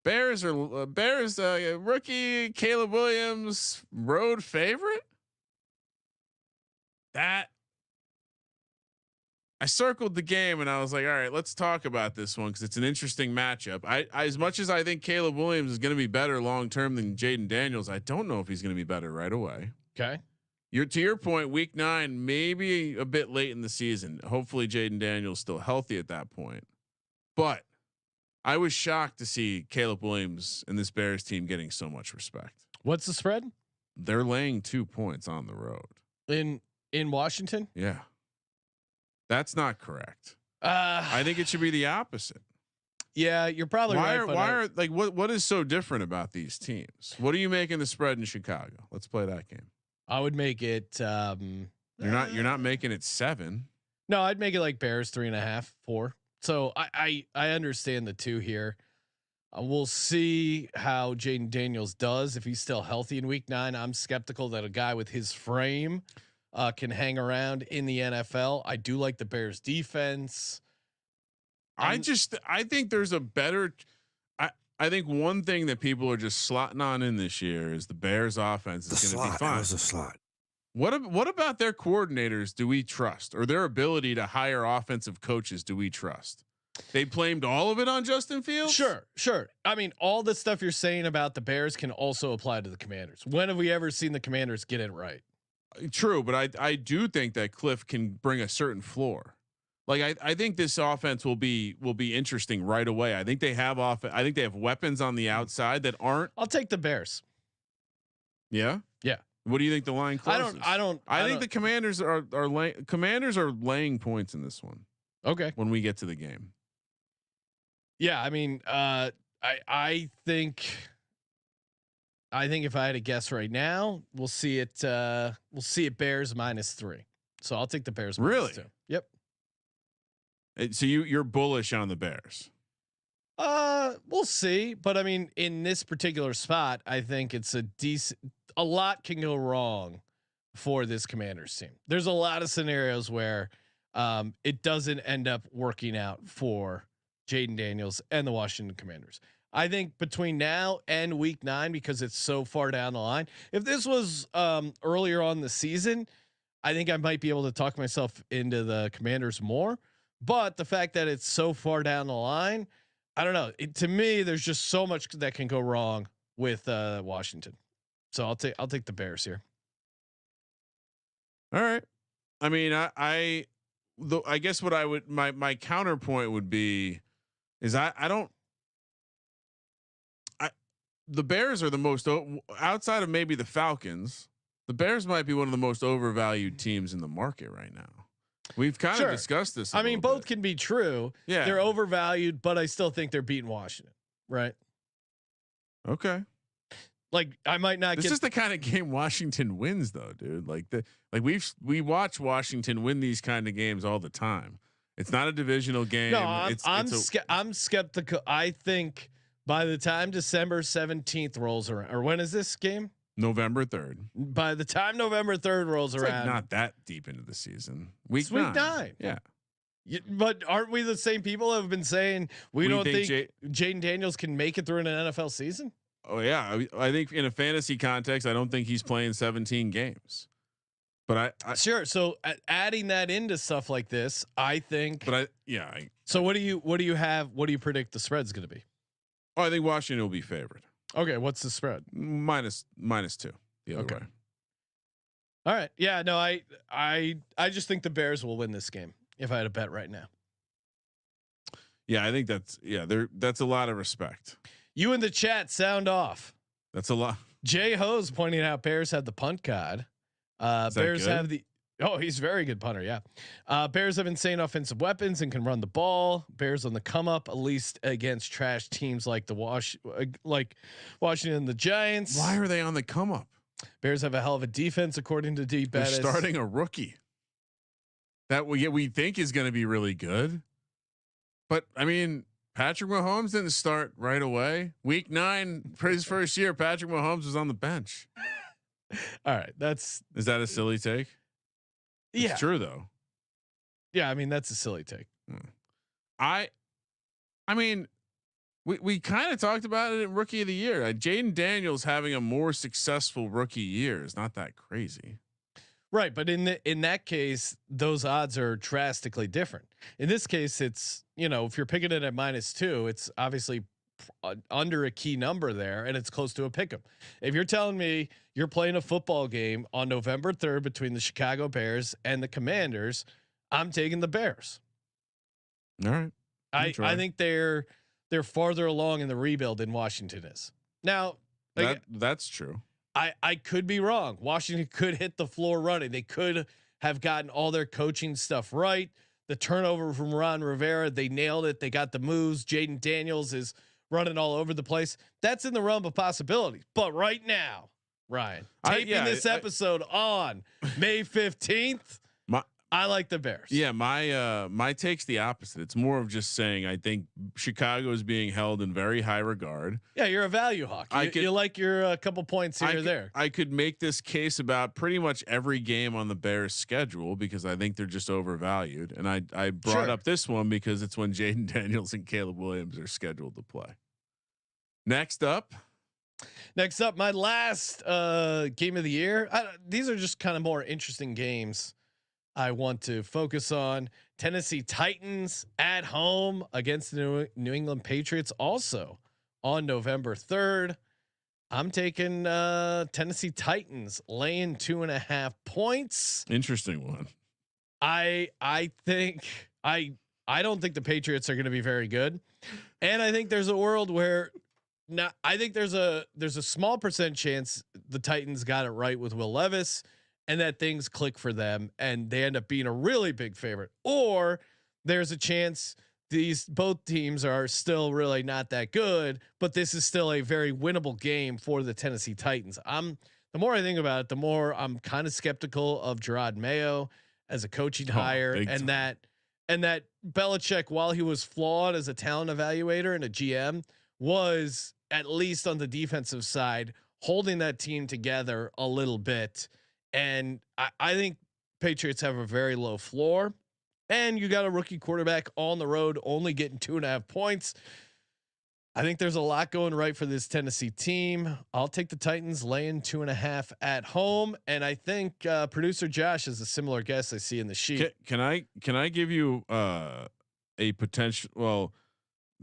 Bears rookie Caleb Williams road favorite. that I circled the game and I was like, all right, let's talk about this one because it's an interesting matchup. I as much as I think Caleb Williams is going to be better long term than Jaden Daniels, I don't know if he's going to be better right away. Okay. You're to your point, week 9, maybe a bit late in the season. Hopefully Jaden Daniels still healthy at that point. But I was shocked to see Caleb Williams and this Bears team getting so much respect. What's the spread? They're laying 2 points on the road In Washington? Yeah. That's not correct. I think it should be the opposite. Yeah, you're probably right. Why are like what is so different about these teams? What are you making the spread in Chicago? Let's play that game. I would make it. You're not making it 7. No, I'd make it like Bears 3.5, 4. So I understand the 2 here. We'll see how Jaden Daniels does if he's still healthy in week 9. I'm skeptical that a guy with his frame can hang around in the NFL. I do like the Bears defense. I think there's a better. I think one thing that people are just slotting on in this year is the Bears offense is going to be fine. That was a slot. What about their coordinators? Do we trust, or their ability to hire offensive coaches? Do we trust? They blamed all of it on Justin Fields. Sure. I mean, all the stuff you're saying about the Bears can also apply to the Commanders. When have we ever seen the Commanders get it right? True, but I do think that Cliff can bring a certain floor. Like I think this offense will be interesting right away. I think they have I think they have weapons on the outside that aren't. I'll take the Bears. Yeah. Yeah. What do you think the line closes? I think the Commanders are laying points in this one. Okay. When we get to the game. Yeah, I mean, I think if I had to guess right now, we'll see it Bears -3. So I'll take the Bears. Really? -2. Yep. So you're bullish on the Bears. We'll see, but I mean, in this particular spot, I think it's a lot can go wrong for this Commanders team. There's a lot of scenarios where it doesn't end up working out for Jaden Daniels and the Washington Commanders. I think between now and week 9, because it's so far down the line, if this was earlier on the season, I think I might be able to talk myself into the Commanders more. But the fact that it's so far down the line, I don't know. To me, there's just so much that can go wrong with Washington. So I'll take the Bears here. All right. I mean, I guess what I would my counterpoint would be is the Bears are the most outside of maybe the Falcons. The Bears might be one of the most overvalued teams in the market right now. We've kind of discussed this. I mean, both can be true. Yeah, they're overvalued, but I still think they're beating Washington. Right. Okay. Like I might not. This is the kind of game Washington wins, though, dude. We watch Washington win these kind of games all the time. It's not a divisional game. No, I'm skeptical. I think by the time December 17th rolls around, or when is this game? November 3rd. By the time November 3rd rolls around, not that deep into the season. Week 9. Yeah. But aren't we the same people who have been saying we don't think Jaden Daniels can make it through an NFL season? Oh yeah, I think in a fantasy context, I don't think he's playing 17 games. But I sure. So adding that into stuff like this, I think. But so what do you have? What do you predict the spread's going to be? Oh, I think Washington will be favored. Okay, what's the spread? -2. The other way. All right. Yeah. No. I just think the Bears will win this game if I had a bet right now. Yeah, I think that's a lot of respect. You in the chat sound off. That's a lot. Jay Ho's pointing out Bears have the punt god. Bears have the. Oh, he's a very good punter. Yeah. Bears have insane offensive weapons and can run the ball. Bears on the come up, at least against trash teams like Washington and the Giants. Why are they on the come up? Bears have a hell of a defense, according to D. They're starting a rookie that we think is going to be really good. But I mean, Patrick Mahomes didn't start right away. Week 9 for his first year, Patrick Mahomes was on the bench. All right, is that a silly take? Yeah, it's true though. Yeah, I mean that's a silly take. I mean, we kind of talked about it in Rookie of the Year. Jaden Daniels having a more successful rookie year is not that crazy. Right, but in that case, those odds are drastically different. In this case, it's if you're picking it at -2, it's obviously under a key number there, and it's close to a pick 'em. If you're telling me you're playing a football game on November 3rd between the Chicago Bears and the Commanders, I'm taking the Bears. All right, I think they're farther along in the rebuild than Washington is now. That's true. I could be wrong. Washington could hit the floor running. They could have gotten all their coaching stuff right. The turnover from Ron Rivera, they nailed it. They got the moves. Jaden Daniels is running all over the place. That's in the realm of possibilities. But right now, Ryan, taping this episode on May 15th, I like the Bears. Yeah, my take's the opposite. It's more of just saying I think Chicago is being held in very high regard. Yeah, you're a value hawk. You like your couple points here or there. I could make this case about pretty much every game on the Bears schedule because I think they're just overvalued. And I brought up this one because it's when Jaden Daniels and Caleb Williams are scheduled to play. Next up, my last game of the year. These are just kind of more interesting games I want to focus on. Tennessee Titans at home against the New England Patriots, also on November 3rd. I'm taking Tennessee Titans laying 2.5 points. Interesting one. I think I don't think the Patriots are going to be very good, and I think there's a world where I think there's a small percent chance the Titans got it right with Will Levis, and that things click for them and they end up being a really big favorite, or there's a chance both teams are still really not that good, but this is still a very winnable game for the Tennessee Titans. The more I think about it, the more I'm kind of skeptical of Gerard Mayo as a coaching hire, and that Belichick, while he was flawed as a talent evaluator and a GM, was at least on the defensive side holding that team together a little bit. And I think Patriots have a very low floor, and you got a rookie quarterback on the road only getting 2.5 points. I think there's a lot going right for this Tennessee team. I'll take the Titans laying 2.5 at home. And I think producer Josh is a similar guess I see in the sheet. Can I give you a potential? Well,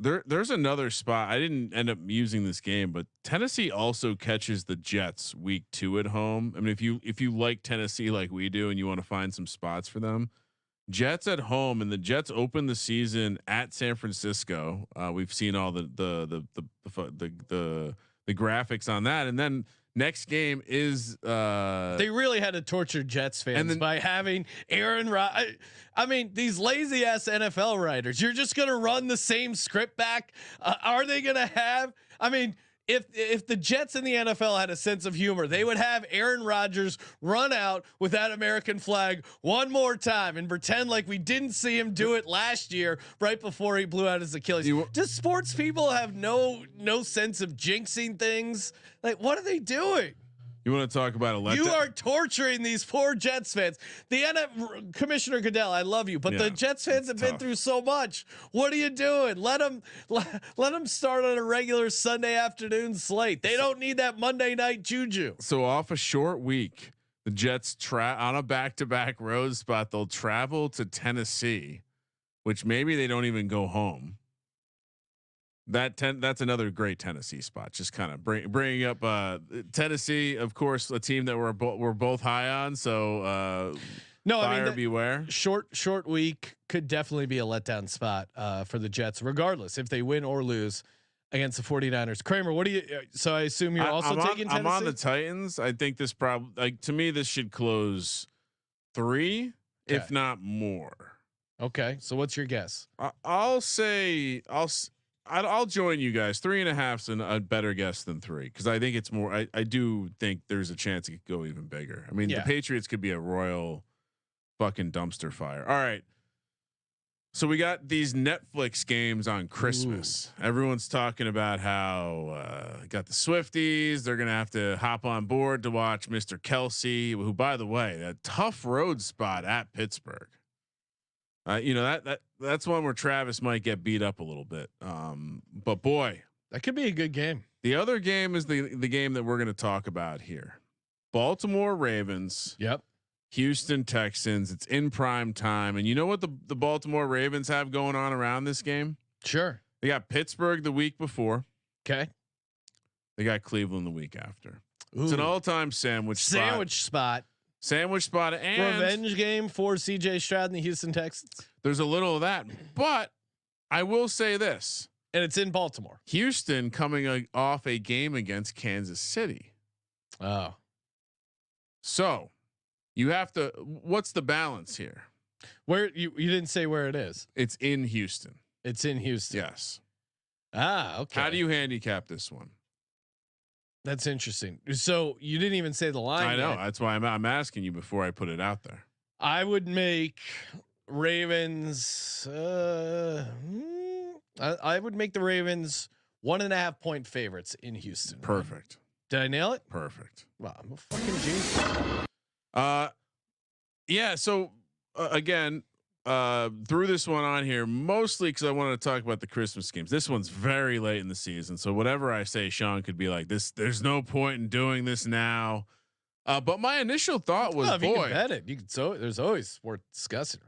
there's another spot. I didn't end up using this game, but Tennessee also catches the Jets week 2 at home. I mean, if you like Tennessee like we do, and you want to find some spots for them, Jets at home, and the Jets open the season at San Francisco. We've seen all the graphics on that, and then next game is they really had to torture Jets fans by having Aaron Rodgers. I mean, these lazy ass NFL writers. You're just gonna run the same script back. Are they gonna have? I mean, if the Jets in the NFL had a sense of humor, they would have Aaron Rodgers run out with that American flag one more time and pretend like we didn't see him do it last year right before he blew out his Achilles. Does sports people have no sense of jinxing things? Like, what are they doing? You want to talk about a letdown? You are torturing these poor Jets fans. Commissioner Goodell, I love you, but the Jets fans have been through so much. What are you doing? Let them start on a regular Sunday afternoon slate. They don't need that Monday night juju. So off a short week, the Jets on a back-to-back road spot. They'll travel to Tennessee, which maybe they don't even go home. That's another great Tennessee spot. Just kind of bringing up Tennessee, of course, a team that we're both high on. So buyer beware. Short week could definitely be a letdown spot for the Jets, regardless if they win or lose against the 49ers. Kramer, what do you? So I assume you're also taking Tennessee? I'm on the Titans. I think this to me this should close 3, if not more. Okay, so what's your guess? I'll join you guys. 3.5's a better guess than 3, because I think it's more. I do think there's a chance it could go even bigger. I mean, the Patriots could be a royal fucking dumpster fire. All right. So we got these Netflix games on Christmas. Ooh. Everyone's talking about how got the Swifties. They're gonna have to hop on board to watch Mr. Kelsey, who, by the way, a tough road spot at Pittsburgh. That's one where Travis might get beat up a little bit. But boy, that could be a good game. The other game is the game that we're going to talk about here. Baltimore Ravens. Yep. Houston Texans. It's in prime time, and you know what the Baltimore Ravens have going on around this game? Sure. They got Pittsburgh the week before. Okay. They got Cleveland the week after. Ooh. It's an all-time sandwich spot. Sandwich spot and revenge game for CJ Stroud and the Houston Texans. There's a little of that, but I will say this, and it's in Baltimore. Houston coming off a game against Kansas City. Oh, so you have to. What's the balance here? Where you didn't say where it is? It's in Houston. It's in Houston. Yes. Okay. How do you handicap this one? That's interesting. So you didn't even say the line. I know. Yet. That's why I'm asking you before I put it out there. I would make Ravens. I would make the Ravens 1.5 point favorites in Houston. Perfect. Did I nail it? Perfect. Wow, I'm a fucking genius. Yeah. So again, threw this one on here mostly because I wanted to talk about the Christmas games. This one's very late in the season, so whatever I say, Sean could be like, "This, there's no point in doing this now." But my initial thought was, if you can bet it, you can. So there's always worth discussing.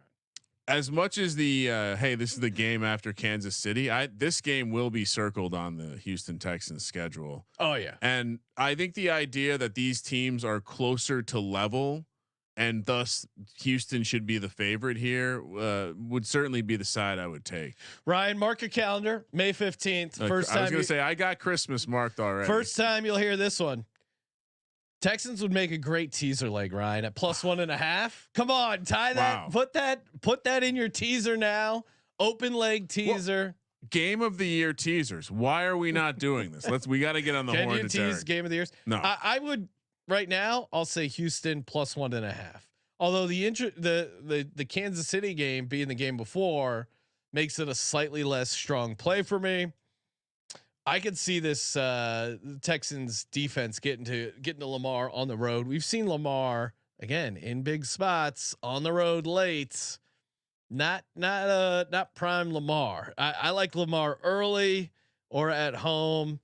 As much as the hey, this is the game after Kansas City. This game will be circled on the Houston Texans schedule. Oh yeah, and I think the idea that these teams are closer to level, and thus Houston should be the favorite here, would certainly be the side I would take. Ryan, mark your calendar, May 15th. First time I was going to say I got Christmas marked already. First time you'll hear this one. Texans would make a great teaser leg, Ryan, at +1.5. Come on, tie that. Wow. Put that in your teaser now. Open leg teaser. Well, game of the year teasers. Why are we not doing this? We got to get on the horn. Can you tease game of the years? No, I would right now. I'll say Houston +1.5. Although the Kansas City game being the game before makes it a slightly less strong play for me. I could see this Texans defense getting to Lamar on the road. We've seen Lamar again in big spots on the road late. Not prime Lamar. I like Lamar early or at home.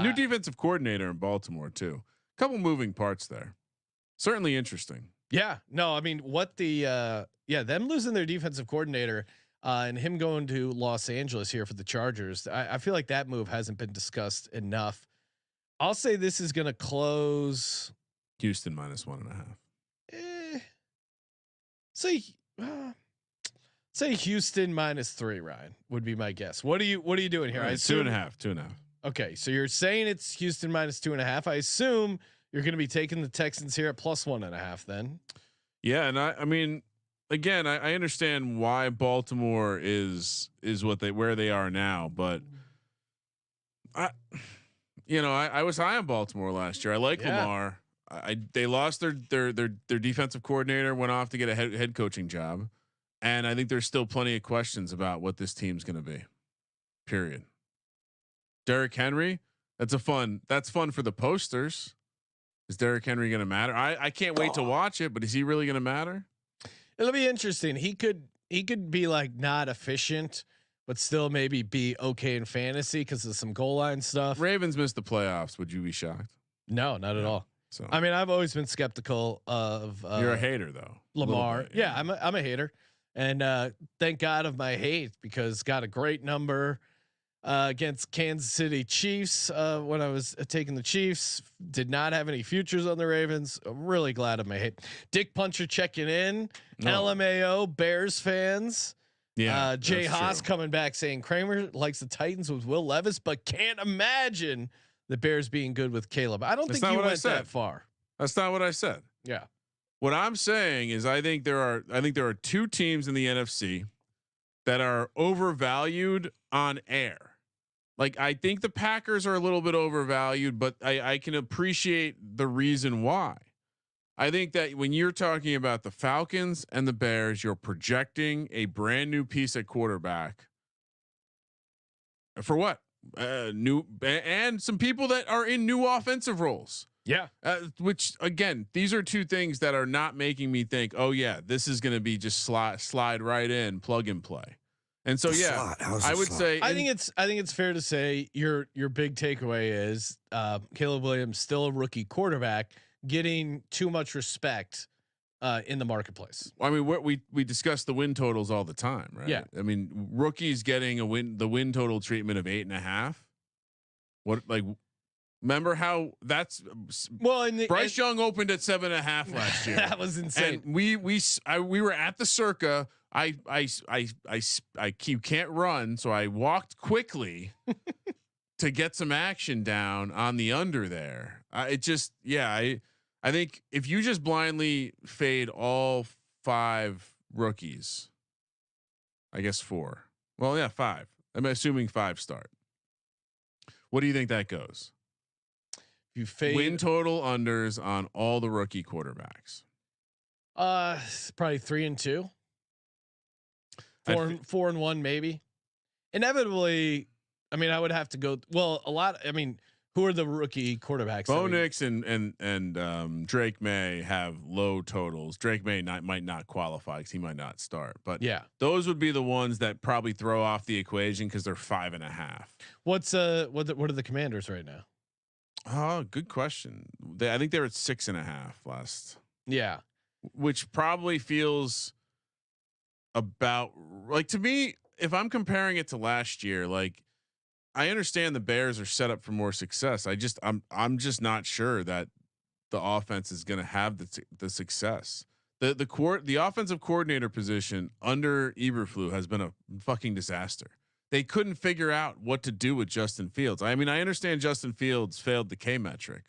New defensive coordinator in Baltimore too. Couple moving parts there. Certainly interesting. Yeah. No, I mean them losing their defensive coordinator. And him going to Los Angeles here for the Chargers. I feel like that move hasn't been discussed enough. I'll say this is going to close Houston -1.5. Say Houston -3. Ryan would be my guess. What are you doing here? Right, I assume 2.5. Okay, so you're saying it's Houston -2.5. I assume you're going to be taking the Texans here at +1.5. Then. Yeah, and I mean. Again, I understand why Baltimore is where they are now, but I was high on Baltimore last year. I like Lamar. They lost their defensive coordinator, went off to get a head coaching job, and I think there's still plenty of questions about what this team's going to be. Period. Derrick Henry, that's fun for the posters. Is Derrick Henry going to matter? I can't wait to watch it, but is he really going to matter? It'll be interesting. He could be like not efficient, but still maybe be okay in fantasy because of some goal line stuff. Ravens missed the playoffs. Would you be shocked? No, not at all. So I mean, I've always been skeptical of. You're a hater though. Lamar. Bit, yeah, I'm a hater, and thank God of my hate because got a great number against Kansas City Chiefs when I was taking the Chiefs. Did not have any futures on the Ravens. I'm really glad of my hate. Dick Puncher checking in. No. LMAO Bears fans. Yeah. Jay Haas coming back saying Kramer likes the Titans with Will Levis, but can't imagine the Bears being good with Caleb. I don't think you went that far. That's not what I said. Yeah. What I'm saying is I think there are two teams in the NFC that are overvalued on air. Like I think the Packers are a little bit overvalued, but I can appreciate the reason why. I think that when you're talking about the Falcons and the Bears, you're projecting a brand new piece at quarterback. For what? New and some people that are in new offensive roles. Yeah. Which again, these are two things that are not making me think, oh yeah, this is going to be just slide right in, plug and play. And so yeah, I would say I think it's fair to say your big takeaway is Caleb Williams still a rookie quarterback getting too much respect in the marketplace. I mean, we discuss the win totals all the time, right? Yeah. I mean, rookies getting the win total treatment of 8.5. What, like, remember how that's Bryce Young opened at 7.5 last year. That was insane. And we were at the Circa. You can't run, so I walked quickly to get some action down on the under there. I think if you just blindly fade all 5 rookies, I guess 4. Well, yeah, 5. I'm assuming 5 start. What do you think that goes? You fade win total unders on all the rookie quarterbacks. Probably 3 and 2. 4 and 1 maybe. Inevitably, I mean, I would have to go. Well, a lot. I mean, who are the rookie quarterbacks? Bo Nix and Drake May have low totals. Drake May might not qualify because he might not start. But yeah, those would be the ones that probably throw off the equation because they're 5.5. What are the Commanders right now? Oh, good question. I think they were at 6.5 last. Yeah, which probably feels about like to me. If I'm comparing it to last year, like I understand the Bears are set up for more success. I'm just not sure that the offense is going to have the success. The offensive coordinator position under Eberflus has been a fucking disaster. They couldn't figure out what to do with Justin Fields. I mean, I understand Justin Fields failed the K metric,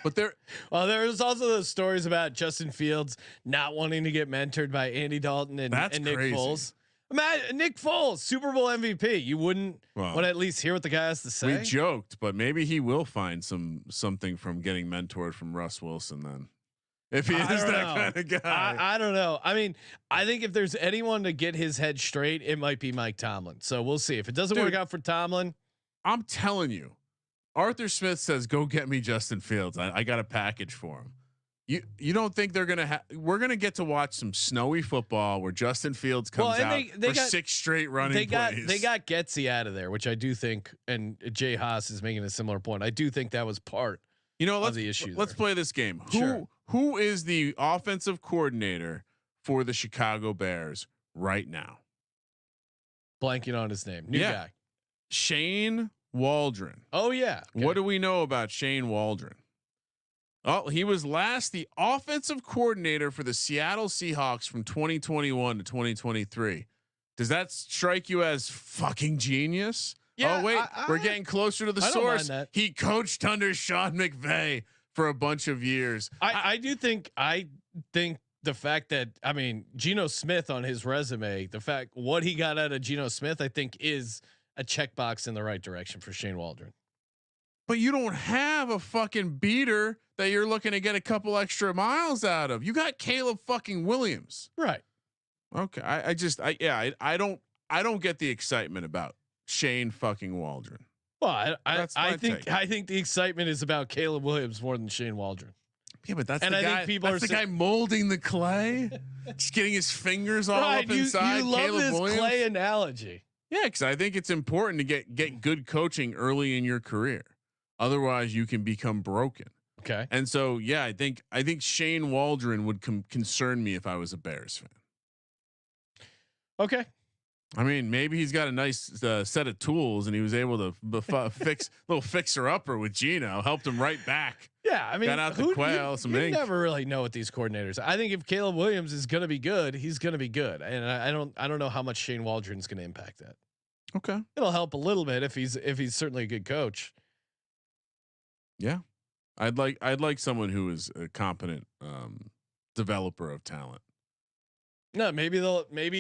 but there's also those stories about Justin Fields not wanting to get mentored by Andy Dalton and Nick Foles. Imagine Nick Foles, Super Bowl MVP. You wouldn't want to at least hear what the guy has to say. We joked, but maybe he will find something from getting mentored from Russ Wilson then. If he is that kind of guy. I don't know. I mean, I think if there's anyone to get his head straight, it might be Mike Tomlin. So we'll see. If it doesn't work out for Tomlin, I'm telling you, Arthur Smith says, "Go get me Justin Fields. I got a package for him." You don't think they're gonna? We're gonna get to watch some snowy football where Justin Fields comes out for 6 straight running plays. They got Getsy out of there, which I do think, and Jay Haas is making a similar point. I do think that was part. Of the issue. Let's play this game. Sure. Who is the offensive coordinator for the Chicago Bears right now? Blanking on his name. New guy. Shane Waldron. Oh yeah. Okay. What do we know about Shane Waldron? Oh, he was last the offensive coordinator for the Seattle Seahawks from 2021 to 2023. Does that strike you as fucking genius? Yeah, oh wait, we're getting closer to the source. He coached under Sean McVay for a bunch of years. I think the fact that, I mean, Geno Smith on his resume, what he got out of Geno Smith, I think is a checkbox in the right direction for Shane Waldron. But you don't have a fucking beater that you're looking to get a couple extra miles out of. You got Caleb fucking Williams. Right. Okay. I don't get the excitement about Shane fucking Waldron. Well, I think the excitement is about Caleb Williams more than Shane Waldron. Yeah, but that's the guy molding the clay, just getting his fingers all up inside. You love Caleb this Williams. clay analogy. Yeah, because I think it's important to get good coaching early in your career. Otherwise, you can become broken. Okay. And so, yeah, I think Shane Waldron would concern me if I was a Bears fan. Okay. I mean, maybe he's got a nice set of tools, and he was able to fix little fixer upper with Geno, helped him right back. Yeah, I mean, got out the quail, some ink. You never really know what these coordinators. I think if Caleb Williams is going to be good, he's going to be good, and I don't know how much Shane Waldron is going to impact that. Okay, it'll help a little bit if he's certainly a good coach. Yeah, I'd like someone who is a competent developer of talent. No, maybe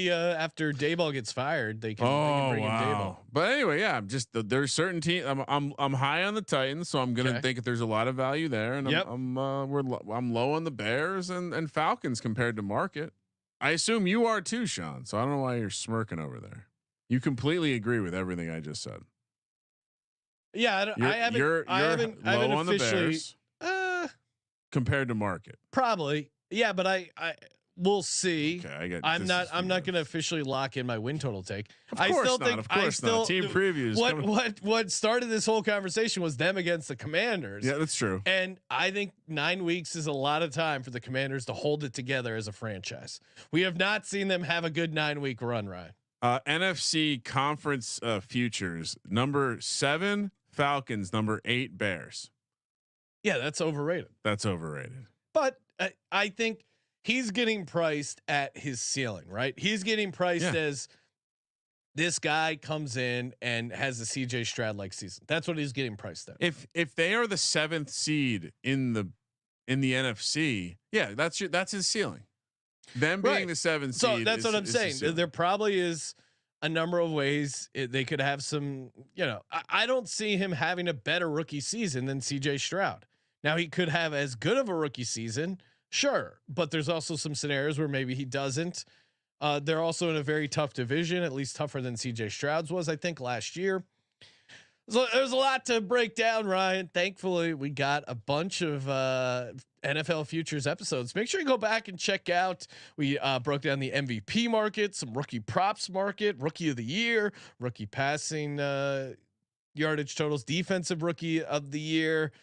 after Daboll gets fired, they can bring in Daboll. But anyway, yeah, there's certain teams. I'm high on the Titans, so I'm gonna think that there's a lot of value there, and I'm low on the Bears and Falcons compared to market. I assume you are too, Sean. So I don't know why you're smirking over there. You completely agree with everything I just said. Yeah, I haven't low on the officially Bears compared to market. Probably, yeah, but we'll see. Okay, I'm not going to officially lock in my win total take. Of course not. Team previews. What started this whole conversation was them against the Commanders. Yeah, that's true. And I think 9 weeks is a lot of time for the Commanders to hold it together as a franchise. We have not seen them have a good 9-week run, Ryan. NFC conference futures: number 7 Falcons, number 8 Bears. Yeah, that's overrated. But I think he's getting priced at his ceiling, right? He's getting priced as this guy comes in and has a CJ Stroud like season. That's what he's getting priced at. If they are the 7th seed in the NFC, that's his ceiling. Them being the 7th seed. So that's what I'm saying. There probably is a number of ways they could have some. I don't see him having a better rookie season than CJ Stroud. Now he could have as good of a rookie season, sure, but there's also some scenarios where maybe he doesn't. They're also in a very tough division, at least tougher than CJ Stroud's was, I think, last year. So there's a lot to break down, Ryan. Thankfully, we got a bunch of NFL futures episodes. Make sure you go back and check out. We broke down the MVP market, some rookie props market, rookie of the year, rookie passing yardage totals, defensive rookie of the year.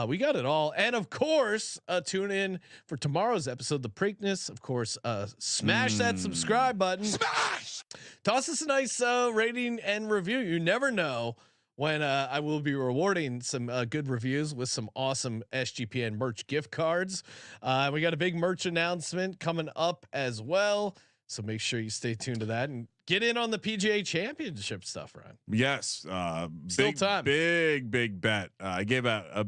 We got it all. And of course, tune in for tomorrow's episode, the Preakness. Of course, smash that subscribe button. Smash! Toss us a nice rating and review. You never know when I will be rewarding some good reviews with some awesome SGPN merch gift cards. We got a big merch announcement coming up as well. So make sure you stay tuned to that and get in on the PGA Championship stuff, Ryan. Yes, big bet. I gave out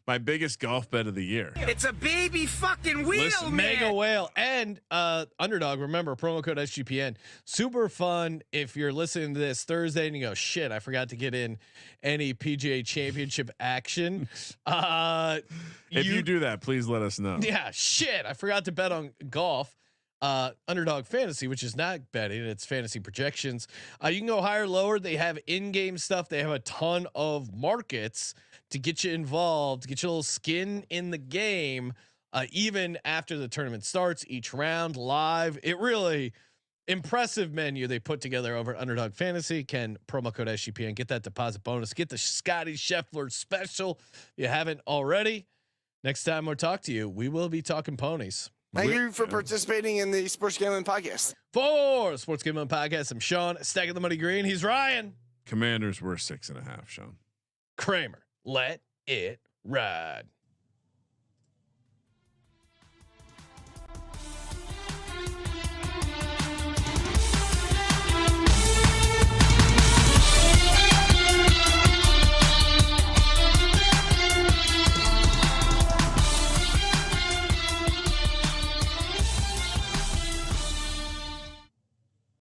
my biggest golf bet of the year. It's a baby fucking wheel, man. Mega whale and Underdog. Remember, promo code SGPN. Super fun. If you're listening to this Thursday and you go, shit, I forgot to get in any PGA Championship action. If you do that, please let us know. Yeah, shit, I forgot to bet on golf. Underdog Fantasy, which is not betting, it's fantasy projections. You can go higher, lower. They have in-game stuff. They have a ton of markets to get you involved, get your little skin in the game. Even after the tournament starts, each round live. It really impressive menu they put together over at Underdog Fantasy. Can promo code SGPN get that deposit bonus? Get the Scotty Scheffler special if you haven't already. Next time we'll talk to you, we will be talking ponies. Thank you for participating in the Sports Gambling Podcast. For Sports Gambling Podcast, I'm Sean, Stacking the Money Green. He's Ryan. Commanders were 6.5, Sean. Kramer, let it ride.